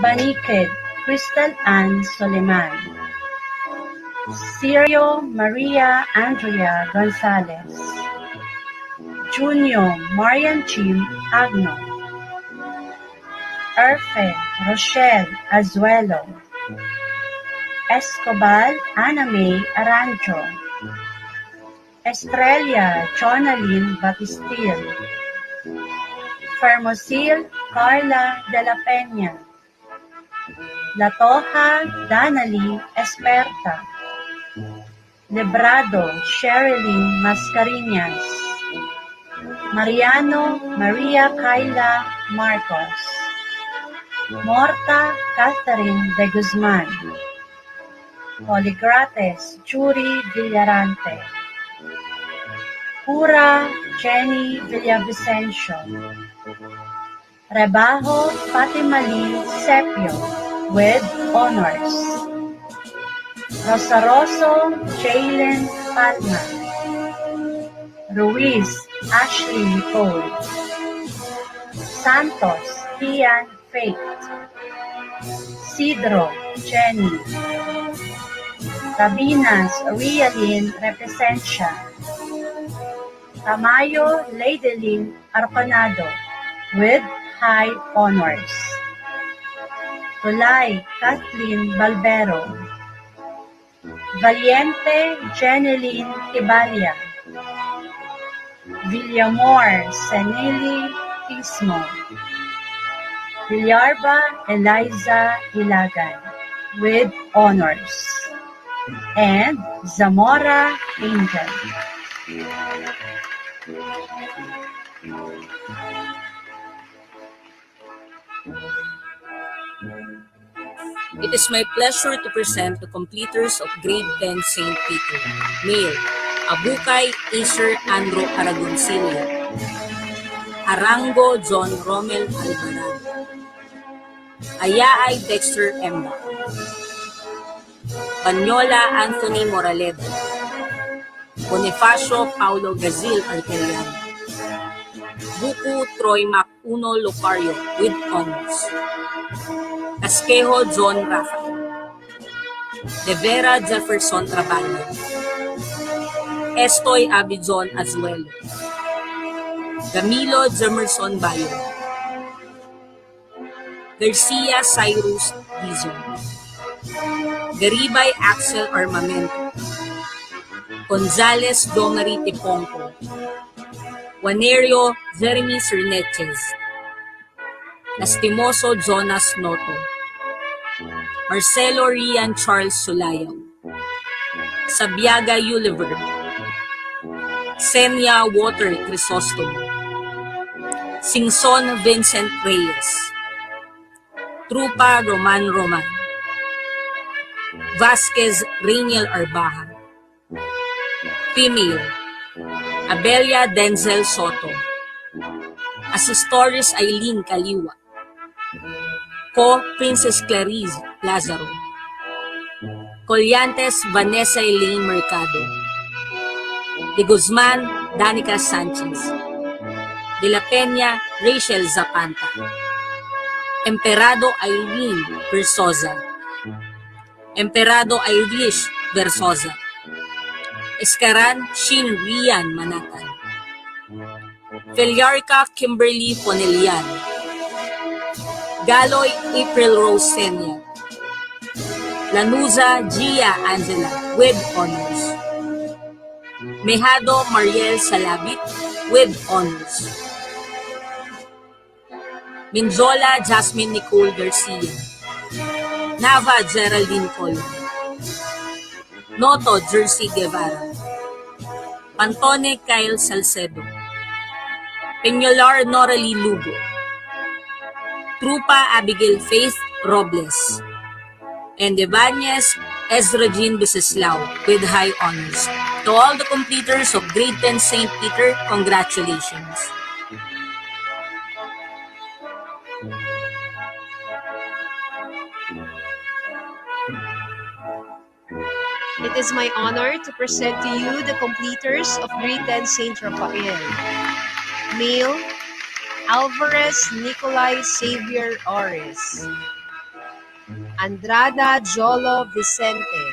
Banikid Crystal Ann Soleman, Sirio Maria Andrea Gonzalez, Junio Marian Jim Agno, Erfe Rochelle Azuelo, Escobar Ana May Arancho, Estrella Jonaline Batistil, Fermosil Carla de la Peña, Latoja Danali Esperta, Lebrado Sherilyn Mascarinas, Mariano Maria Kayla Marcos, Morta Catherine de Guzman, Poligrates Jury Villarante, Pura Jenny Villavicencio, Rebajo Fatima Lee Sepio with honors, Rosaroso Jalen Palma, Ruiz Ashley Nicole, Santos Ian Faith, Sidro Jenny, Cabinas Rialin Representia, Tamayo Ladelin Arconado with high honors, Tulay Kathleen Balbero, Valiente Jeneline Tibalia, Villamor Senili Tismo, Villarba Eliza Ilagan with honors, and Zamora Angel. It is my pleasure to present the completers of Grade 10 St. Peter. Male, Abukay Isher Andro Aragoncillo, Arango John Romel Alvarado, Ayaay Dexter Emba, Banyola Anthony Moraleda, Bonifacio Paulo Gazil Arteliano, Buku Troy Mac Uno Locario with honors, Casquejo John Rafa, De Vera Jefferson Traballo, Estoy Abidjon Azuelo, Camilo Jemerson Bayo, Garcia Cyrus Dizon, Garibay Axel Armamento, Gonzales Domari Tiponco, Juanerio Jeremy Cerneches, Lastimoso Jonas Noto, Marcelo Rian Charles Sulayaw, Sabiaga Yuliver, Senya Water Crisostomo, Singson Vincent Reyes, Trupa Roman Roman, Vasquez Rainiel Arbaja, Female, Abelia Denzel Soto, Asistores Aileen Kaliwa, Co Princess Clarice Lazaro, Collantes Vanessa Elaine Mercado, De Guzman Danica Sanchez, De la Peña Rachel Zapanta, Emperado Irene Versosa, Emperado Irish Versosa, Escaran Shin Rian Manatan, Feliarca Kimberly Ponelian, Galoy April Rose Senya, Lanuza Gia Angela with honors, Mejado Mariel Salabit with honors, Minzola Jasmine Nicole Garcia, Nava Geraldine Colon, Noto Jersey Guevara, Pantone Kyle Salcedo, Peñolar Noralie Lugo, Trupa Abigail Faith Robles, and Ibanez Ezra Jean Bisislao with high honors. To all the completers of Grade 10 St. Peter, congratulations. It is my honor to present to you the completers of Grade 10 St. Rafael. Male, Alvarez Nicolai Xavier Ores, Andrada Jolo Vicente,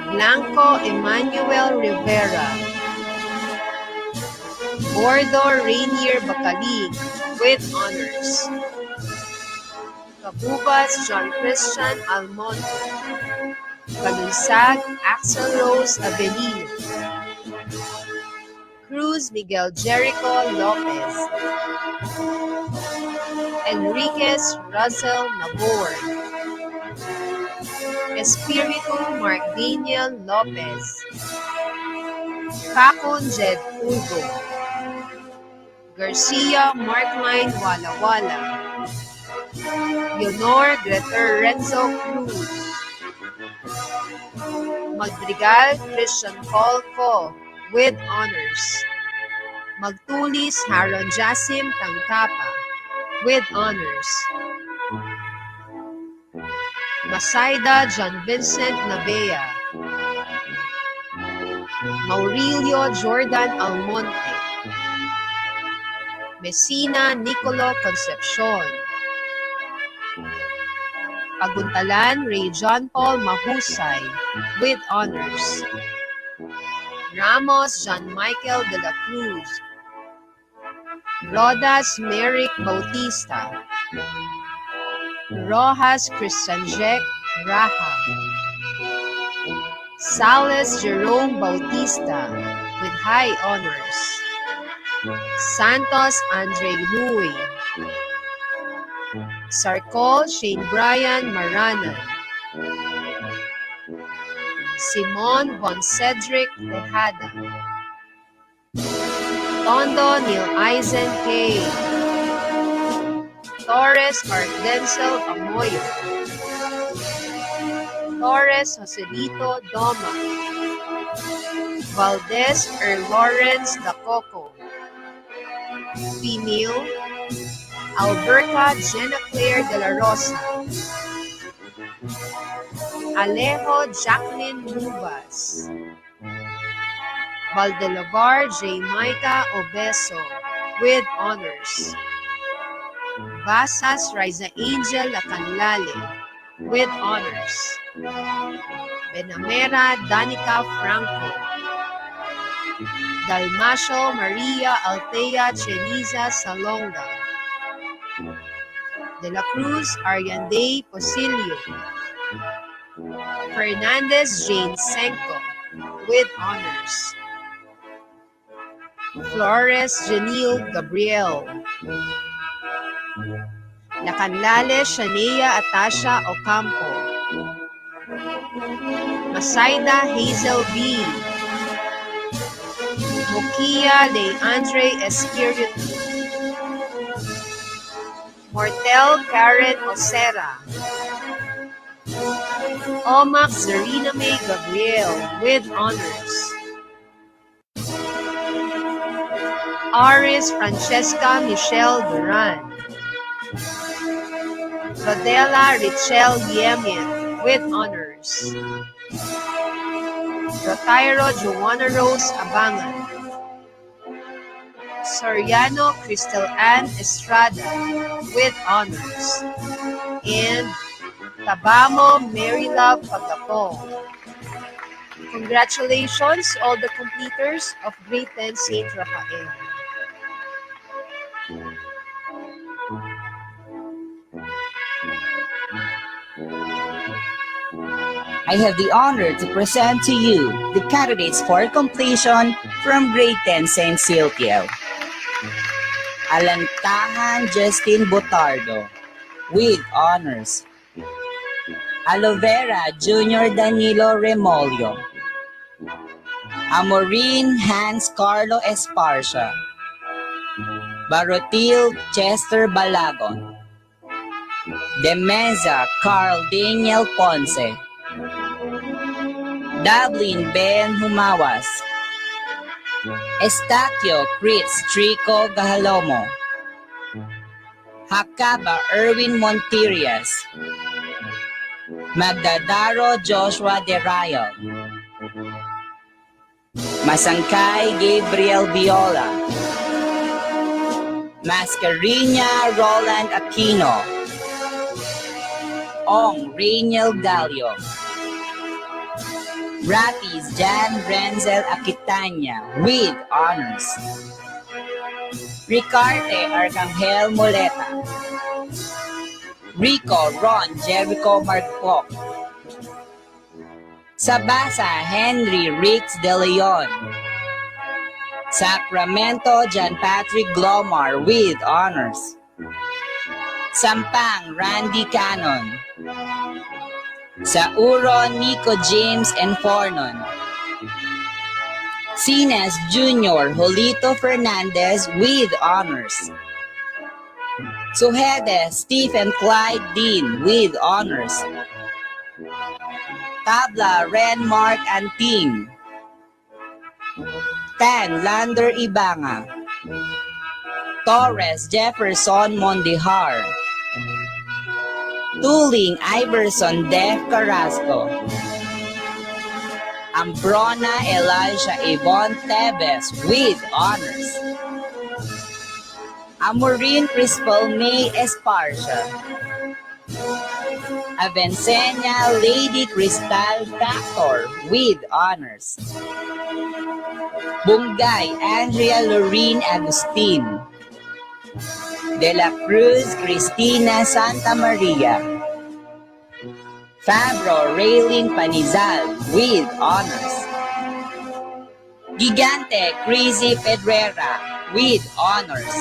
Blanco Emmanuel Rivera, Gordo Rainier Bacalig with honors, Cabubas John Christian Almonte, Calunsag Axel Rose Avelino, Cruz Miguel Jericho Lopez, Enriquez Russell Nabor, Espiritu Mark Daniel Lopez, Kakon Jed Ugo, Garcia Markline Wala Wala, Leonor Greter Renzo Cruz, Madrigal Christian Paul Co. with honors, Magtulis Haron Jasim Tangkapa with honors, Masaida John Vincent Navea, Maurilio Jordan Almonte, Messina Nicolo Concepcion, Paguntalan Ray John Paul Mahusay with honors, Ramos John Michael de la Cruz, Rodas Merrick Bautista, Rojas Christian Jack Raha, Salas Jerome Bautista with high honors, Santos Andre Louis, Sarcol Shane Brian Maranan, Simon Von Cedric Tejada, Tondo Neil Eisen K, Torres Ardenzel Amoyo, Torres Joselito Doma, Valdez Lawrence Dacoco, Female, Alberta Jenna Claire de la Rosa, Alejo Jacqueline Mubas, Valdelavar J. Maika Obeso, with honors. Basas Riza Angel Lacanlale, with honors. Benamera Danica Franco, Dalmasio Maria Altea Cheliza Salonga, De la Cruz Arianday Posilio, Fernandez Jane Senko, with honors. Flores Janil Gabriel, Lacanlale Shania Atasha Ocampo, Masaida Hazel B, Mokia de Andre Espiritu, Mortel Karen Osera, Omax Zarina May Gabriel, with honors. Aris Francesca Michelle Duran, Rodela Richelle Yemen, with honors. Rotairo Joanna Rose Abangan, Soriano Crystal Ann Estrada, with honors. And Tabamo Mary Love Pagapong. Congratulations all the completers of Grade 10 St. Raphael. I have the honor to present to you the candidates for completion from Grade 10 St. Siltio. Alantahan Justin Botardo, with honors. Alovera Junior Danilo Remolio. Amorin Hans Carlo Esparcia. Barotil Chester Balagon. Demeza Carl Daniel Ponce. Dublin Ben Humawas. Estacio Chris Trico Gahalomo. Hakaba Erwin Montirias. Magdadaro Joshua De Rayo. Masangkay Gabriel Viola. Mascarina Roland Aquino. Ong Rainiel Galio. Ratis Jan Renzel Aquitania, with honors. Ricarte Arcangel Moleta. Rico Ron Jericho Marcoc. Sabasa Henry Rix De Leon. Sacramento John Patrick Glomar, with honors. Sampang Randy Cannon. Sauro Nico James Enfornon. Sines Jr. Jolito Fernandez, with honors. Suhede Stephen Clyde Dean, with honors. Tabla Ren Mark Anting. Tan Lander Ibanga. Torres Jefferson Mondihar. Tuling Iverson Def Carrasco. Ambrona Elijah Yvonne Tevez, with honors. Amorin Crispal May Esparcia. Avencena Lady Cristal Factor, with honors. Bungay Andrea Lorene Agustin. De la Cruz Cristina Santa Maria. Fabro Raylene Panizal, with honors. Gigante Crazy Pedrera, with honors.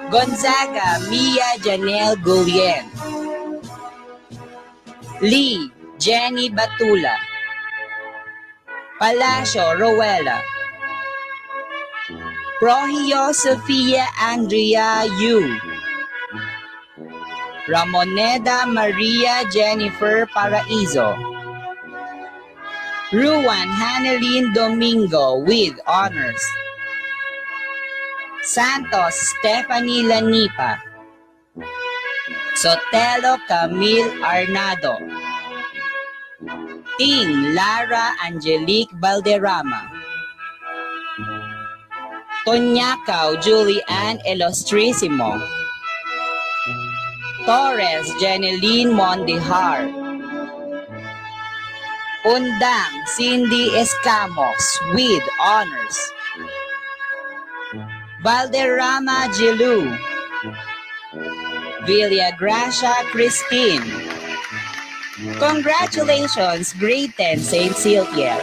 Gonzaga Mia Janelle Gullien. Lee Jenny Batula. Palacio Rowella. Prohio Sofia Andrea Yu. Ramoneda Maria Jennifer Paraizo. Ruan Haneline Domingo, with honors. Santos Stephanie Lanipa. Sotelo Camille Arnado, Ting Lara Angelique Valderrama, Tonyacao Julian Elostrissimo, Torres Jeneline Mondihar, Undang Cindy Escamos with honors, Valderrama Gilu, Villagracia Christine. Congratulations, Grade 10 St. Siltier.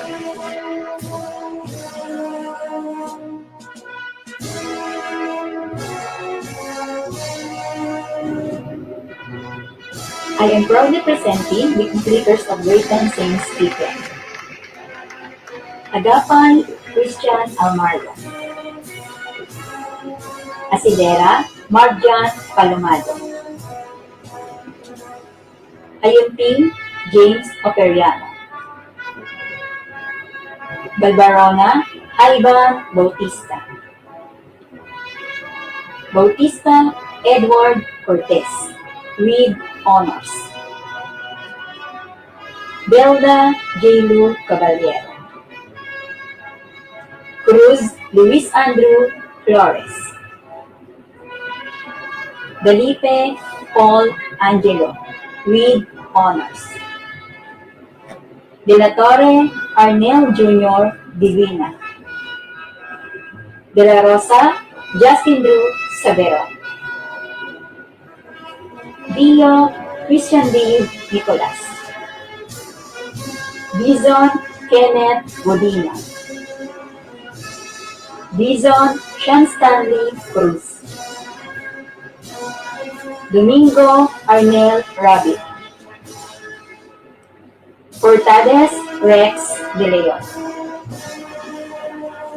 I am proudly presenting the completers of Grade 10 St. Stephen. Agapan Christian Almarlo. Asidera Marjan Palomado. Ayunting James Operiano. Balbarona Alban Bautista. Bautista Edward Cortez with honors. Belda J. Caballero. Cruz Luis Andrew Flores. Dalipe Paul Angelo with honors. De la Torre Arnel Jr. Divina. De la Rosa Justin Drew Savero. Dio Christian Dave Nicolas. Bison Kenneth Godina. Bison Sean Stanley Cruz. Domingo Arnel Rabbit. Portades Rex De Leon.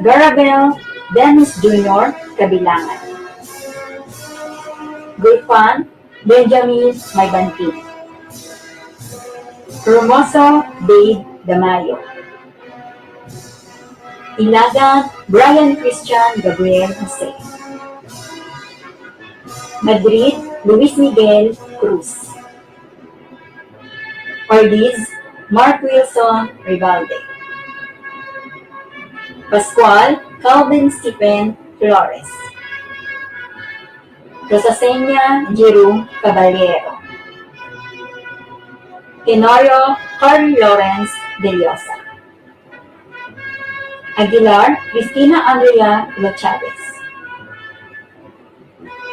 Garabel Dennis Jr. Kabilangan. Gulfan Benjamin Maybantin. Hermoso Dave Damayo. Ilagan Brian Christian Gabriel Jose. Madrid Luis Miguel Cruz. Ordiz Mark Wilson Rivalde. Pascual Calvin Stephen Flores. Rosasenia Jerome Caballero. Tenorio Carl Lawrence De Llosa. Aguilar Cristina Andrea La Chavez.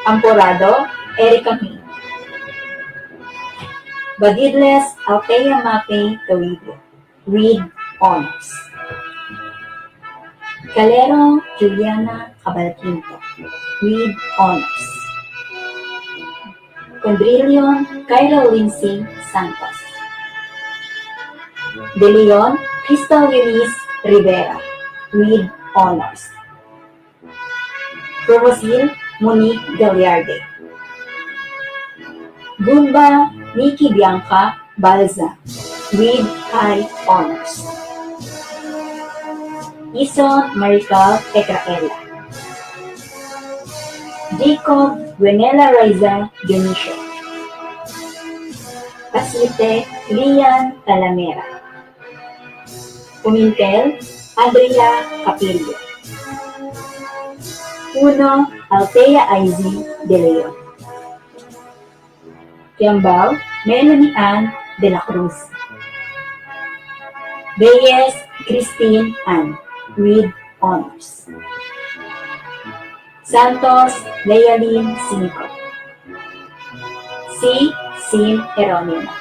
Amporado Erica May. Badidles Althea Mape Toribio with honors. Calero Juliana Cabalquinto with honors. Condrillion Kyra Lindsay Santos. De Leon Crystal Eunice Rivera with honors. Promosil Monique Galliarde. Gumba Nikki Bianca Balza with high honors. Ison Marical Petraella. Jacob Gwenela Raiza Dionisio. Pasite Lian Talamera. Pumintel Andrea Capillo. Uno Althea Izzy De Leon. Kiambao Melanie Ann De La Cruz. Reyes Christine Ann with honors. Santos Lealin Cinco. C. Sim Heronimo.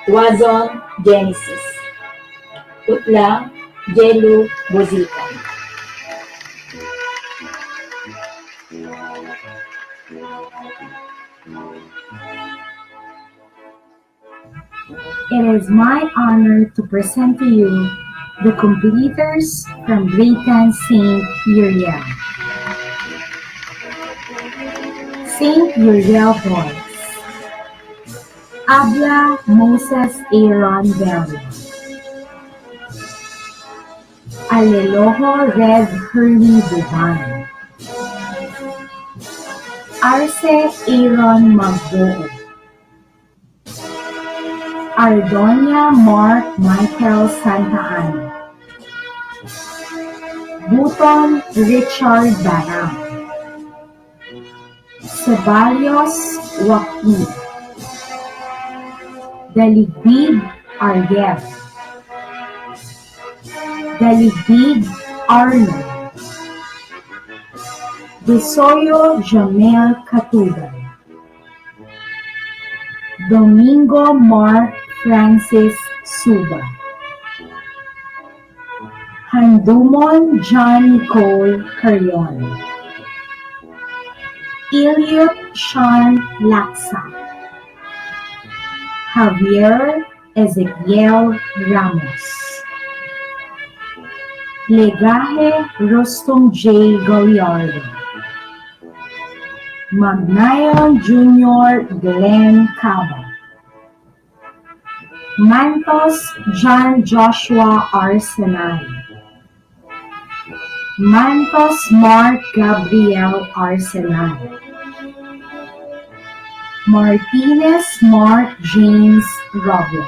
Tuazon Genesis. Utlang Jelu Bozita. It is my honor to present to you the completers from Grade 10 St. Uriel. St. Uriel Boys. Abla Moses Aaron Bello. Aleloho Red Hurley Divine. Arce Aaron Magbuo, Ardonia Mark Michael Santa Ana, Buton Richard Barang, Ceballos Joaquin, Daligbid Ariel, Daligbid Arnold, Desoyo Jamel Katuban, Domingo Mark Francis Suba, Handumon John Nicole Carrion, Eliot Sean Laksa, Javier Ezequiel Ramos, Legaje Rostom J. Gallardo, Magnayon Jr. Glenn Caba, Mantos John Joshua Arsenal, Mantos Mark Gabriel Arsenal, Martinez Mark James Robles,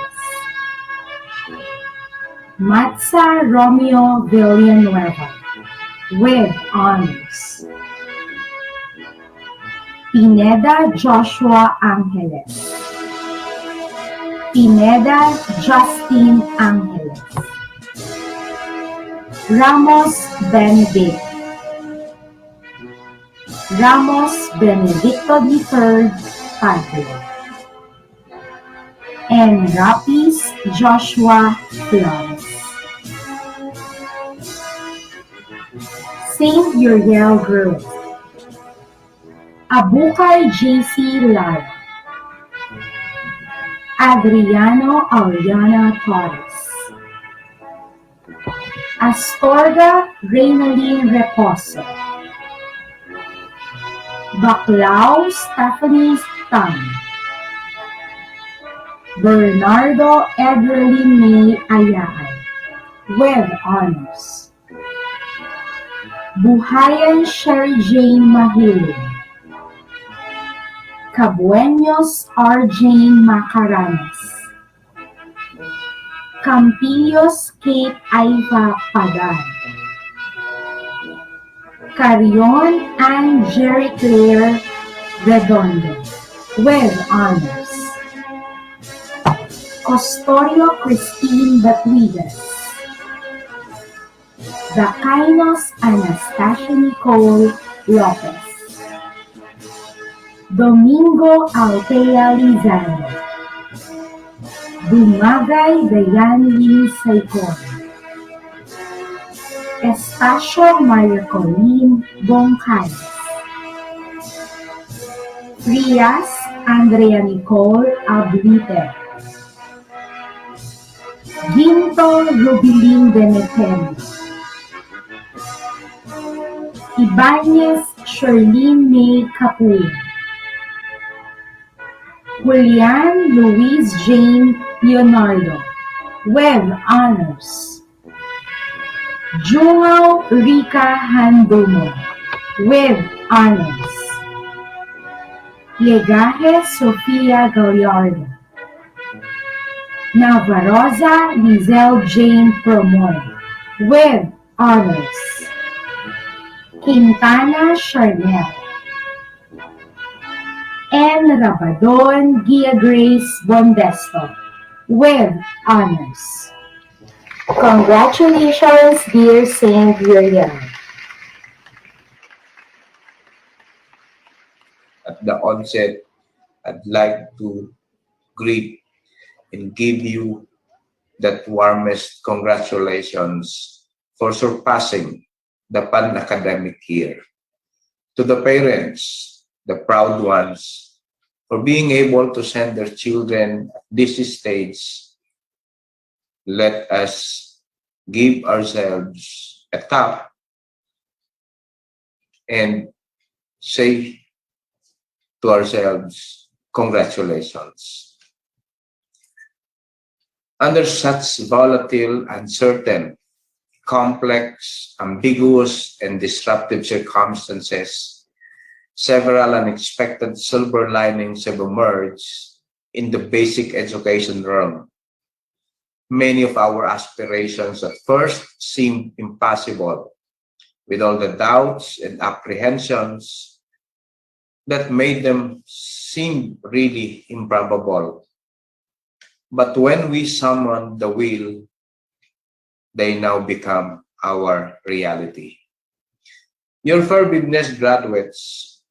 Matza Romeo Villanueva, with honors, Pineda Joshua Angeles, Pineda Justin Angeles, Ramos Benedict, Ramos Benedicto III Padre, and Rapis Joshua Flores. St. Uriel Grove, Abukay J.C. Lara, Adriano Ariana Torres, Astorga Reynalyn Reposo, Baclao Stephanie Tan, Bernardo Edrelyn May Ayaan, with honors, Buhayan Sherry Jane Mahilin, Cabueños R. Jane Macaranas, Campillos Kate Aiva Pagan, Carion and Jerry Claire Redondo, with honors, Costorio Christine Batuigas, Dacainos Anastasia Nicole Lopez, Domingo Altea Lizano, Dumagay Dayan Lee Saicon, Estacio Maria Colleen Boncay, Frias Andrea Nicole Ablite, Ginto Rubilin Demetrio, Ibanez Sherlyn May Capuy, Julian Louise Jane Leonardo, with honors, Jungao Rica Handumo, with honors, Legaje Sofia Gallardo, Navarosa Lizelle Jane Promoy, with honors, Quintana Charnel, and Rabadon Gia Grace Bondesto, with honors. Congratulations, dear Saint Uriel. At the onset, I'd like to greet and give you that warmest congratulations for surpassing the pan-academic year. To the parents, the proud ones, for being able to send their children at this stage, let us give ourselves a tap and say to ourselves, congratulations. Under such volatile, uncertain, complex, ambiguous, and disruptive circumstances, several unexpected silver linings have emerged in the basic education realm. Many of our aspirations at first seemed impossible, with all the doubts and apprehensions that made them seem really improbable. But when we summon the will, they now become our reality. Your forgiveness graduates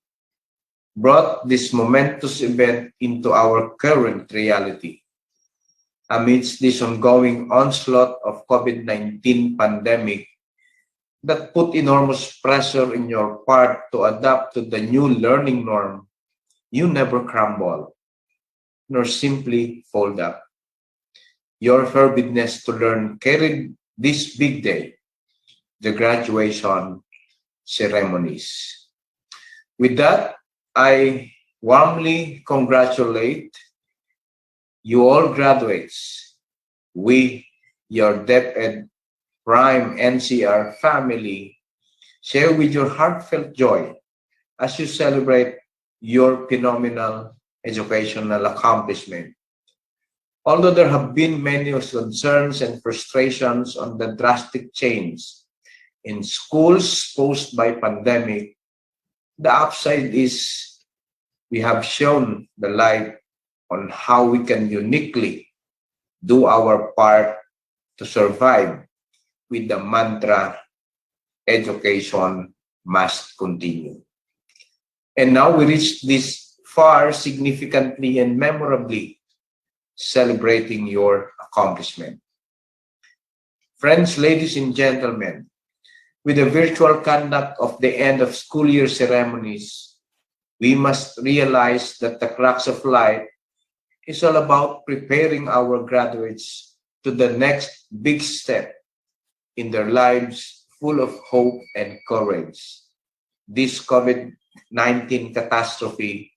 brought this momentous event into our current reality. Amidst this ongoing onslaught of COVID-19 pandemic that put enormous pressure in your part to adapt to the new learning norm, you never crumble, nor simply fold up. Your forbidness to learn carried this big day, the graduation ceremonies. With that, I warmly congratulate you all graduates. We, your DepEd Prime NCR family, share with your heartfelt joy as you celebrate your phenomenal educational accomplishment. Although there have been many concerns and frustrations on the drastic change in schools posed by pandemic, the upside is we have shown the light on how we can uniquely do our part to survive with the mantra, education must continue. And now we reach this far significantly and memorably, celebrating your accomplishment. Friends, ladies and gentlemen, with the virtual conduct of the end of school year ceremonies, we must realize that the crux of life is all about preparing our graduates to the next big step in their lives full of hope and courage. This COVID-19 catastrophe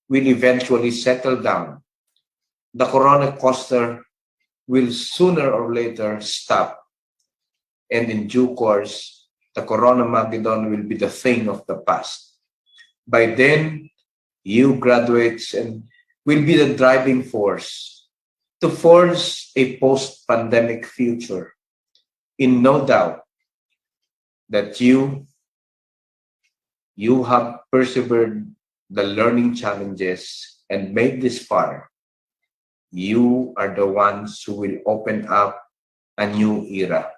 will eventually settle down. The corona coaster will sooner or later stop. And in due course, the Corona Magedon will be the thing of the past. By then, you graduates and will be the driving force to forge a post-pandemic future. In no doubt that you have persevered the learning challenges and made this far. You are the ones who will open up a new era.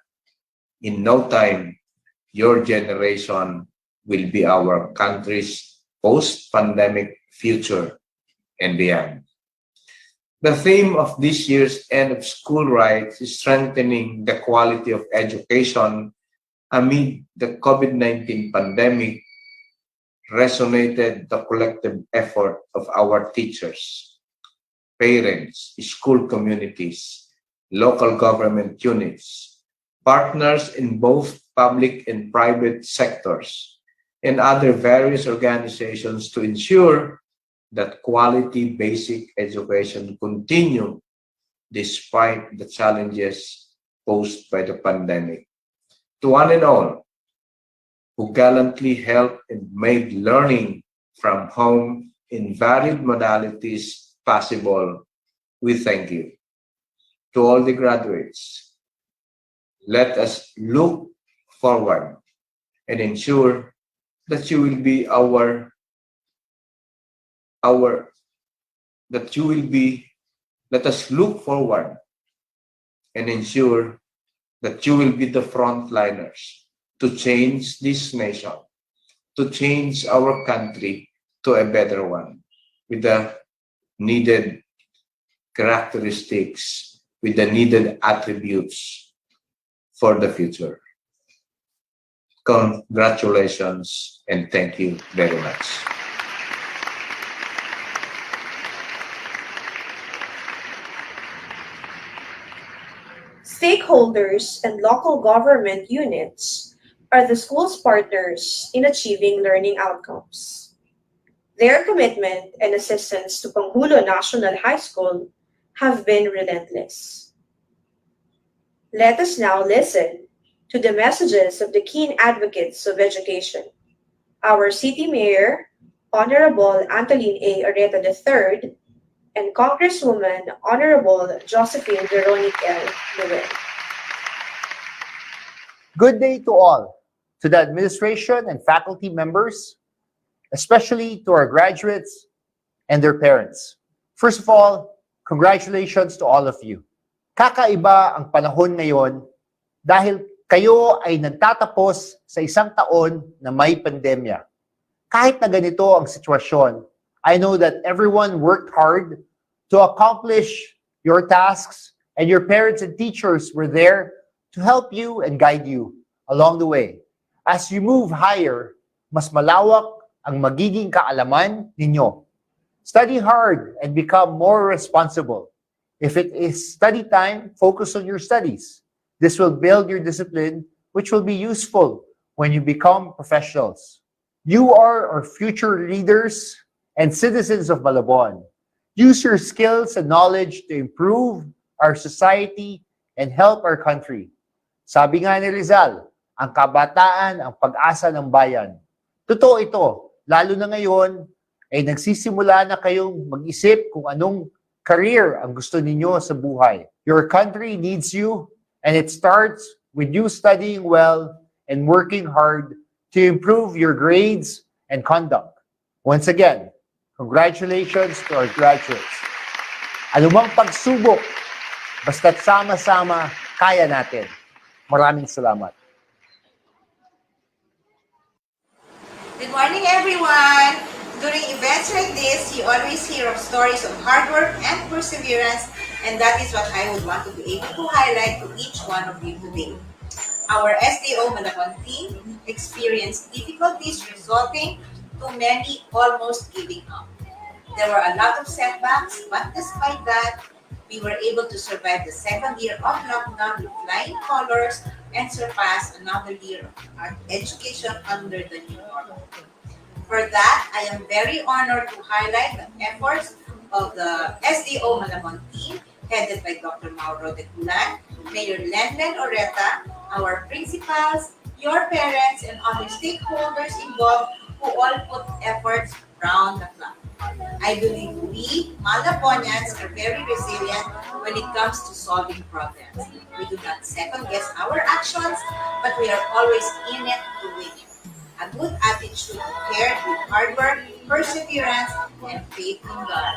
In no time, your generation will be our country's post-pandemic future and beyond. The theme of this year's end of school rites is strengthening the quality of education amid the COVID-19 pandemic. Resonated the collective effort of our teachers, parents, school communities, local government units, partners in both public and private sectors, and other various organizations to ensure that quality basic education continue despite the challenges posed by the pandemic. To one and all who gallantly helped and made learning from home in varied modalities possible, we thank you. To all the graduates, let us look forward and ensure that you will be let us look forward and ensure that you will be the frontliners to change this nation, to change our country to a better one with the needed characteristics, with the needed attributes for the future. Congratulations and thank you very much. Stakeholders and local government units are the school's partners in achieving learning outcomes. Their commitment and assistance to Panghulo National High School have been relentless. Let us now listen to the messages of the keen advocates of education, our City Mayor, Honorable Antoline A. Oreta III, and Congresswoman Honorable Josephine Veronique L. Luen. Good day to all, to the administration and faculty members, especially to our graduates and their parents. First of all, congratulations to all of you. Kakaiba ang panahon ngayon dahil kayo ay nagtatapos sa isang taon na may pandemya. Kahit na ganito ang sitwasyon, I know that everyone worked hard to accomplish your tasks, and your parents and teachers were there to help you and guide you along the way. As you move higher, mas malawak ang magiging kaalaman ninyo. Study hard and become more responsible. If it is study time, focus on your studies. This will build your discipline, which will be useful when you become professionals. You are our future leaders and citizens of Malabon. Use your skills and knowledge to improve our society and help our country. Sabi nga ni Rizal, ang kabataan ang pag-asa ng bayan. Totoo ito, lalo na ngayon ay nagsisimula na kayong mag-isip kung anong career ang gusto ninyo sa buhay. Your country needs you, and it starts with you studying well and working hard to improve your grades and conduct. Once again, congratulations to our graduates. Anumang pagsubok, basta't sama-sama, kaya natin. Maraming salamat. Good morning, everyone! During events like this, you always hear of stories of hard work and perseverance, and that is what I would want to be able to highlight to each one of you today. Our SDO Malabon team experienced difficulties resulting to many almost giving up. There were a lot of setbacks, but despite that, we were able to survive the second year of lockdown with flying colors and surpass another year of education under the new normal. For that, I am very honored to highlight the efforts of the SDO Malabon team headed by Dr. Mauro de Gulan, Mayor Lenlen Oreta, our principals, your parents, and other stakeholders involved who all put efforts round the clock. I believe we, Malabonians, are very resilient when it comes to solving problems. We do not second guess our actions, but we are always in it to win it. A good attitude paired with hard work, perseverance, and faith in God.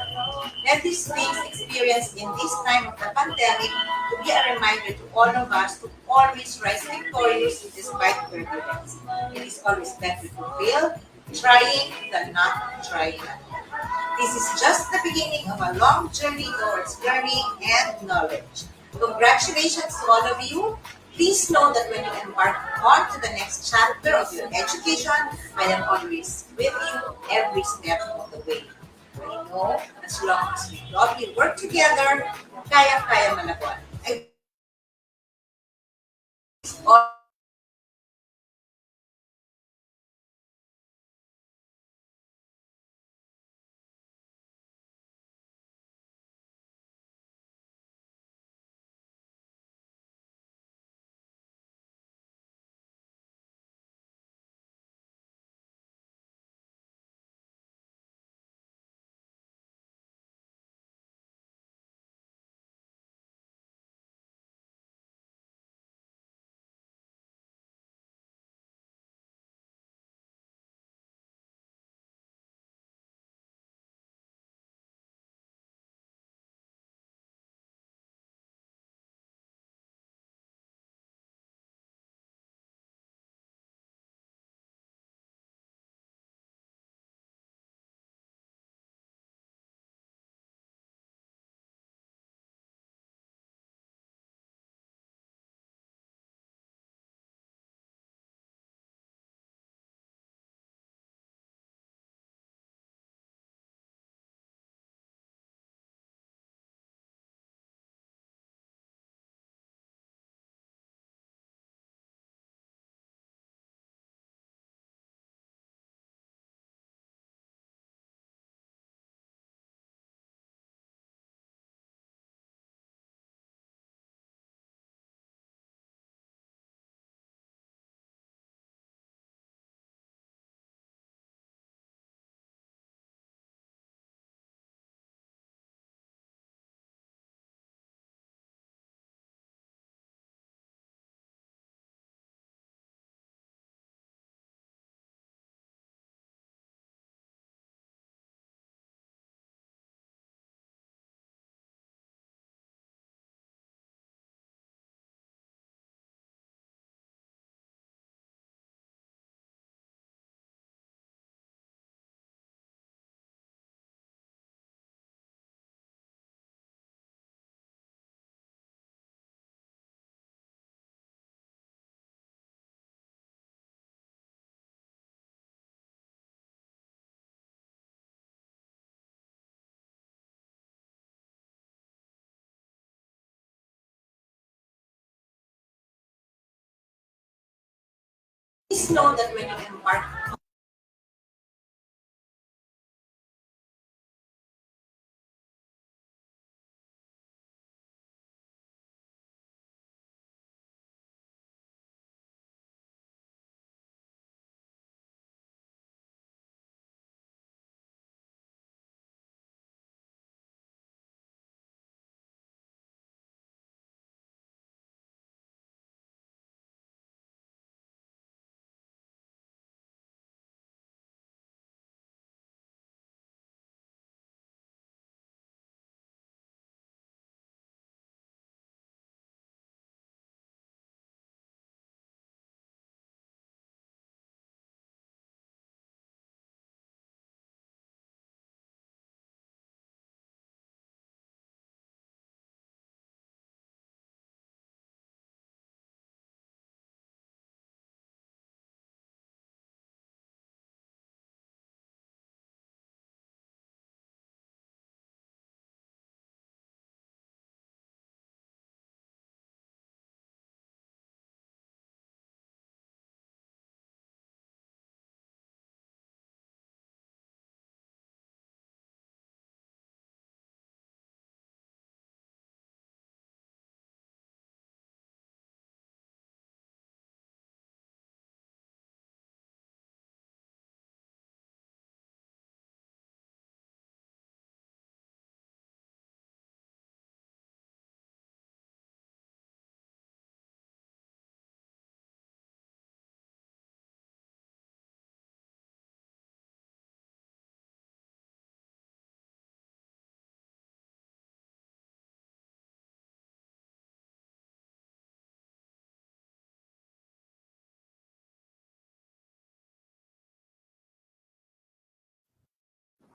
Let these things experienced in this time of the pandemic to be a reminder to all of us to always rise victorious despite turbulence. It is always better to fail trying than not trying at all. This is just the beginning of a long journey towards learning and knowledge. Congratulations to all of you. Please know that when you embark on to the next chapter of your education, I am always with you every step of the way. I know as long as we lovely work together, kaya-kaya Malabon. I all know that when you embark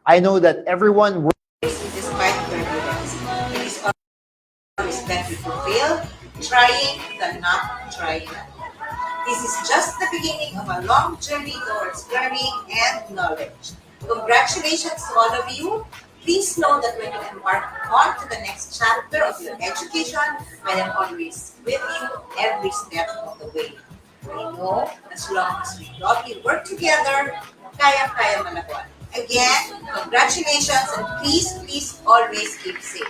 I know that everyone despite turbulence. It is always better to fail trying than not trying at all. This is just the beginning of a long journey towards learning and knowledge. Congratulations to all of you. Please know that when you embark on to the next chapter of your education, I am always with you every step of the way. I know as long as we broadly work together, kaya-kaya malagon. Again, congratulations and please, please always keep safe.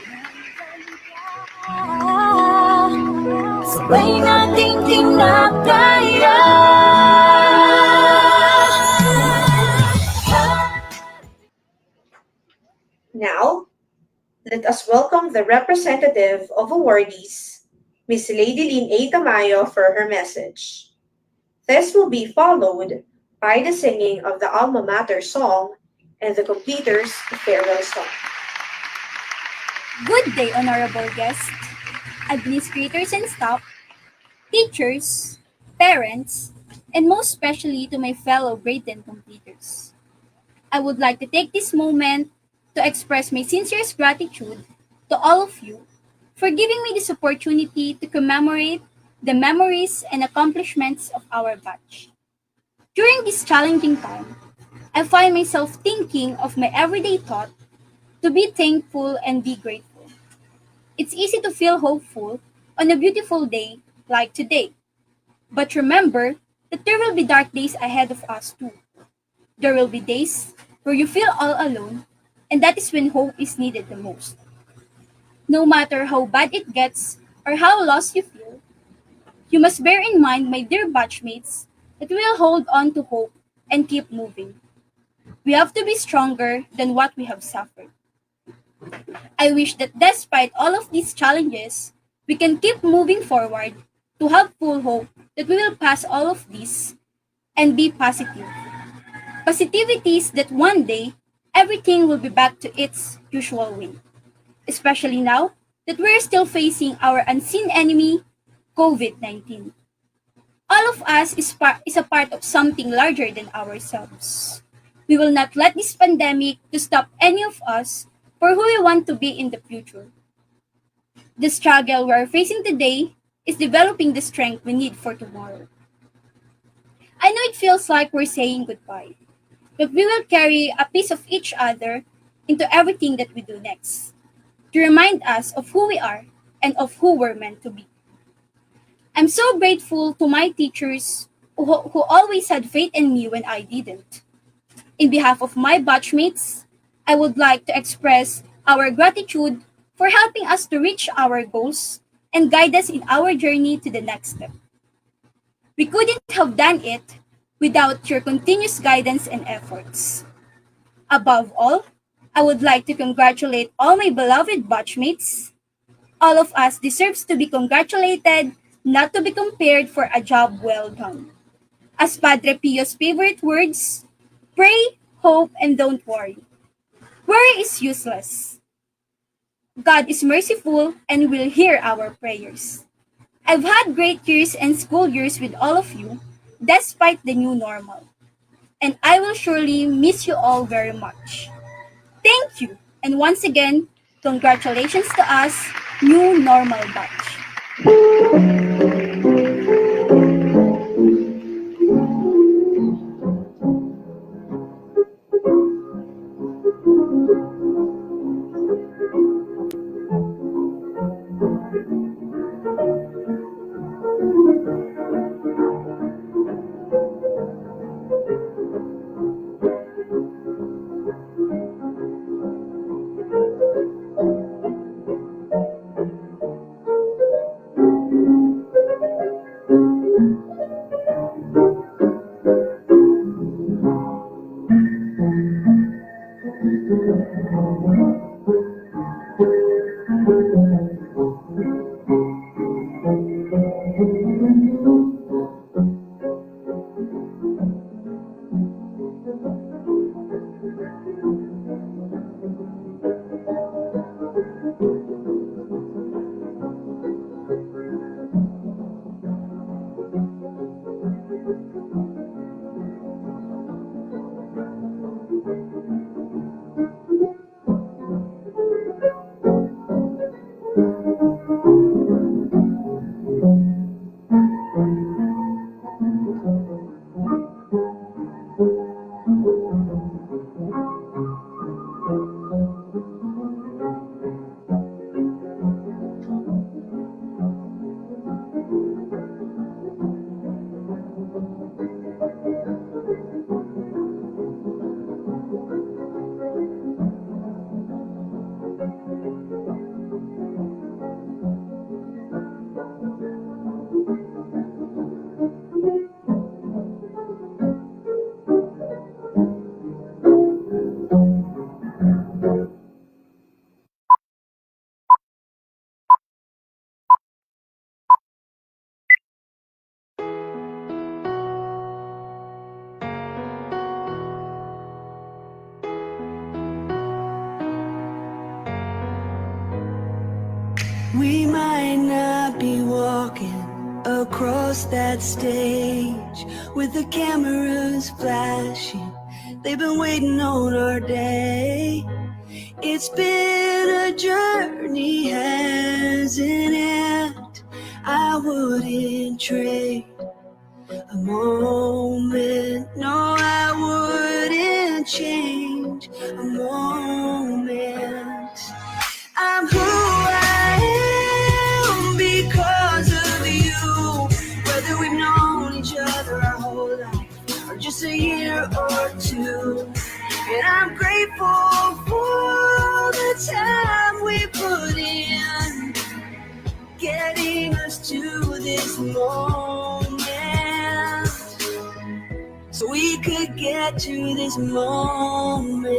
Sabay nating tinataya. Now, let us welcome the representative of awardees, Miss Lady Lynn A. Tamayo, for her message. This will be followed by the singing of the alma mater song and the completer's farewell song. Good day, honorable guests, administrators and staff, teachers, parents, and most especially to my fellow grade 10 completers. I would like to take this moment to express my sincerest gratitude to all of you for giving me this opportunity to commemorate the memories and accomplishments of our batch. During this challenging time, I find myself thinking of my everyday thought to be thankful and be grateful. It's easy to feel hopeful on a beautiful day like today. But remember that there will be dark days ahead of us too. There will be days where you feel all alone, and that is when hope is needed the most. No matter how bad it gets or how lost you feel, you must bear in mind, my dear batchmates, that we will hold on to hope and keep moving. We have to be stronger than what we have suffered. I wish that despite all of these challenges, we can keep moving forward to have full hope that we will pass all of this and be positive. Positivity is that one day, everything will be back to its usual way, especially now that we're still facing our unseen enemy, COVID-19. All of us is a part of something larger than ourselves. We will not let this pandemic to stop any of us for who we want to be in the future. The struggle we're facing today is developing the strength we need for tomorrow. I know it feels like we're saying goodbye, but we will carry a piece of each other into everything that we do next, to remind us of who we are and of who we're meant to be. I'm so grateful to my teachers who always had faith in me when I didn't. In behalf of my batchmates, I would like to express our gratitude for helping us to reach our goals and guide us in our journey to the next step. We couldn't have done it without your continuous guidance and efforts. Above all, I would like to congratulate all my beloved batchmates. All of us deserves to be congratulated, not to be compared for a job well done. As Padre Pio's favorite words, pray, hope, and don't worry. Worry is useless. God is merciful and will hear our prayers. I've had great years and school years with all of you, despite the new normal. And I will surely miss you all very much. Thank you. And once again, congratulations to us, new normal batch. We might not be walking across that stage with the cameras flashing. They've been waiting on our day. It's been a journey, hasn't it? I wouldn't trade a moment. No, I wouldn't change a moment. I'm who I am because of you. Whether we've known each other our whole life or just a year or two. And I'm grateful for the time we put in, getting us to this moment. So we could get to this moment.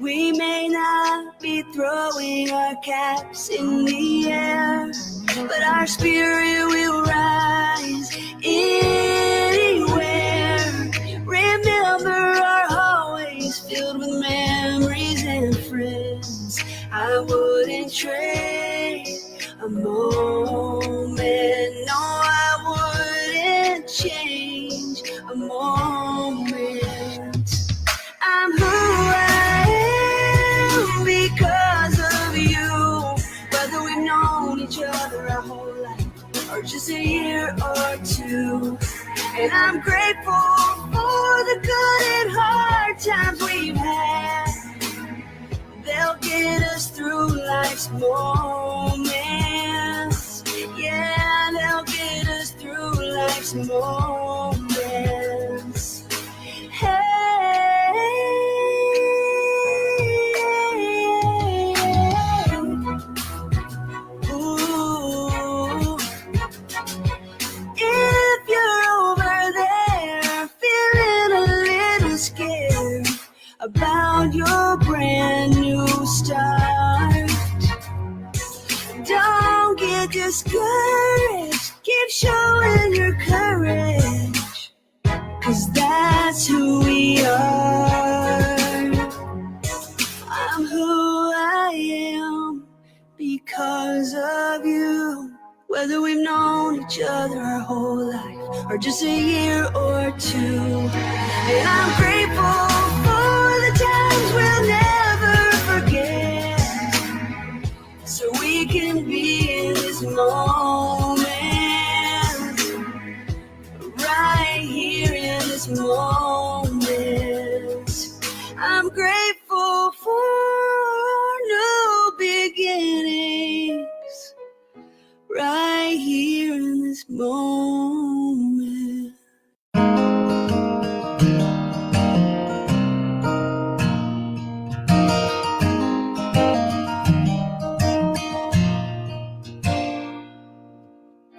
We may not be throwing our caps in the air, but our spirit will rise anywhere. Remember our hallways filled with memories and friends. I wouldn't trade a moment. No, I wouldn't change a moment. I'm who I am because of you. Whether we've known each other our whole life or just a year or two. And I'm grateful for the good and hard times we've had. They'll get us through life's moments. Yeah, they'll get us through life's life's moments. Hey, ooh. If you're over there feeling a little scared about your brand new start, don't get discouraged. Keep showing your courage, 'cause that's who we are. I'm who I am because of you. Whether we've known each other our whole life or just a year or two. And I'm grateful for the times we'll never forget, so we can be in this moment, right here in this moment. I'm grateful for new beginnings, right here in this moment.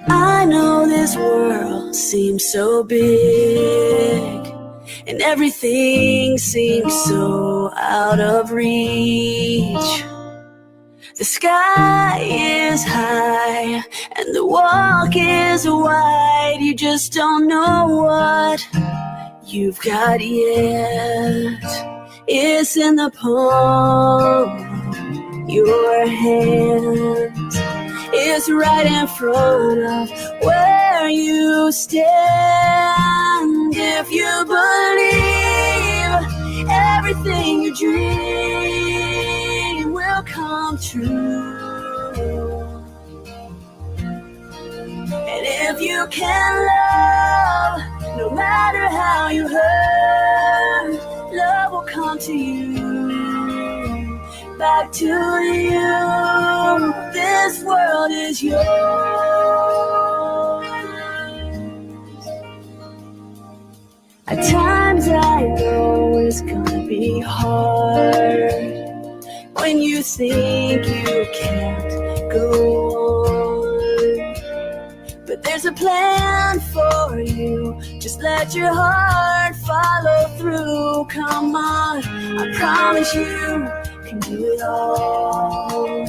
I know this world seems so big, and everything seems so out of reach. The sky is high and the walk is wide. You just don't know what you've got yet. It's in the palm of your hand. It's right in front of where you stand. If you believe everything you dream will come true, and if you can love, no matter how you hurt, love will come to you, back to you. This world is yours. At times I know it's gonna be hard when you think you can't go on, but there's a plan for you. Just let your heart follow through. Come on, I promise you can do it all.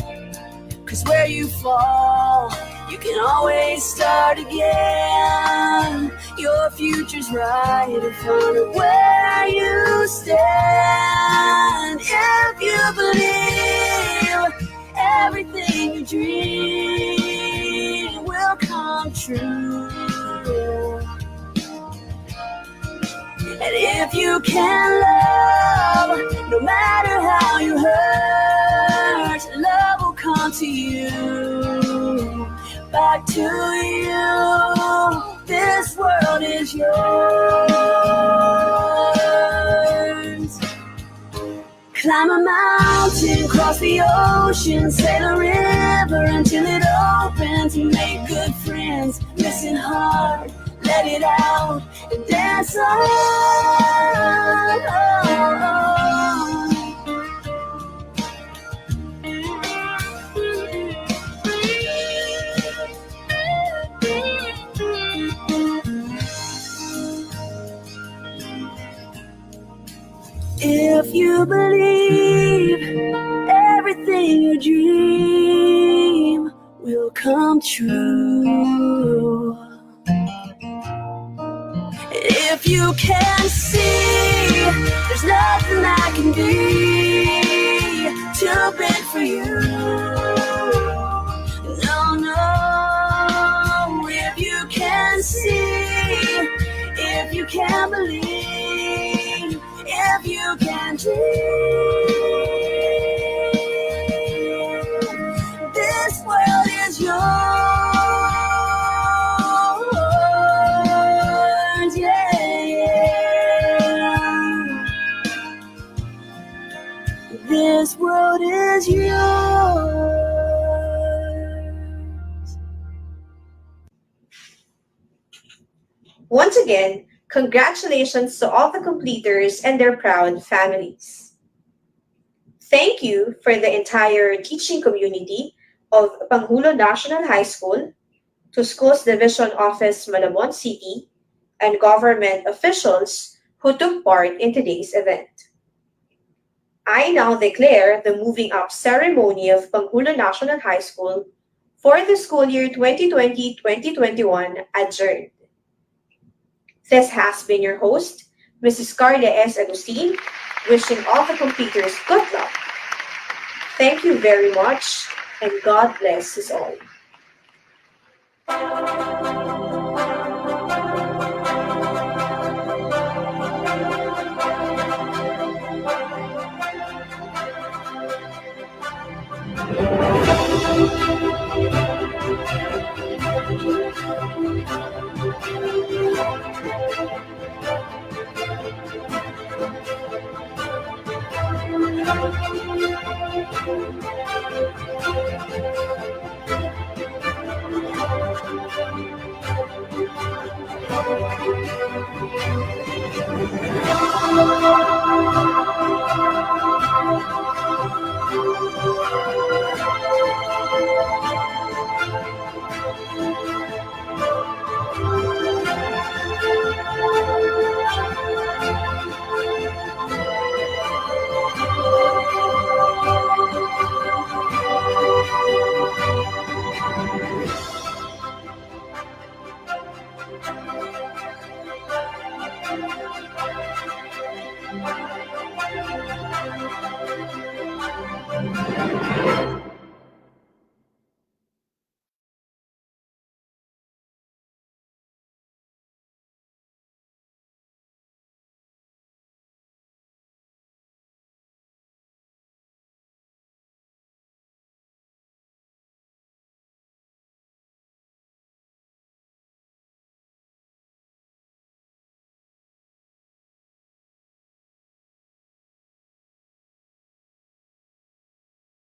'Cause where you fall, you can always start again. Your future's right in front of where you stand. If you believe everything you dream will come true, and if you can love, no matter how you hurt, love will come to you, back to you. This world is yours. Climb a mountain, cross the ocean, sail a river until it opens. You make good friends, listen hard, let it out, and dance on. If you believe everything you dream will come true, if you can see there's nothing that can be too big for you, no, no. If you can see, if you can believe, if you can dream, this world is yours, yeah, yeah. This world is yours. Once again, congratulations to all the completers and their proud families. Thank you for the entire teaching community of Panghulo National High School, to Schools Division Office Malabon City, and government officials who took part in today's event. I now declare the moving up ceremony of Panghulo National High School for the school year 2020-2021 adjourned. This has been your host, Mrs. Carla S. Agustin, wishing all the completers good luck. Thank you very much, and God bless us all.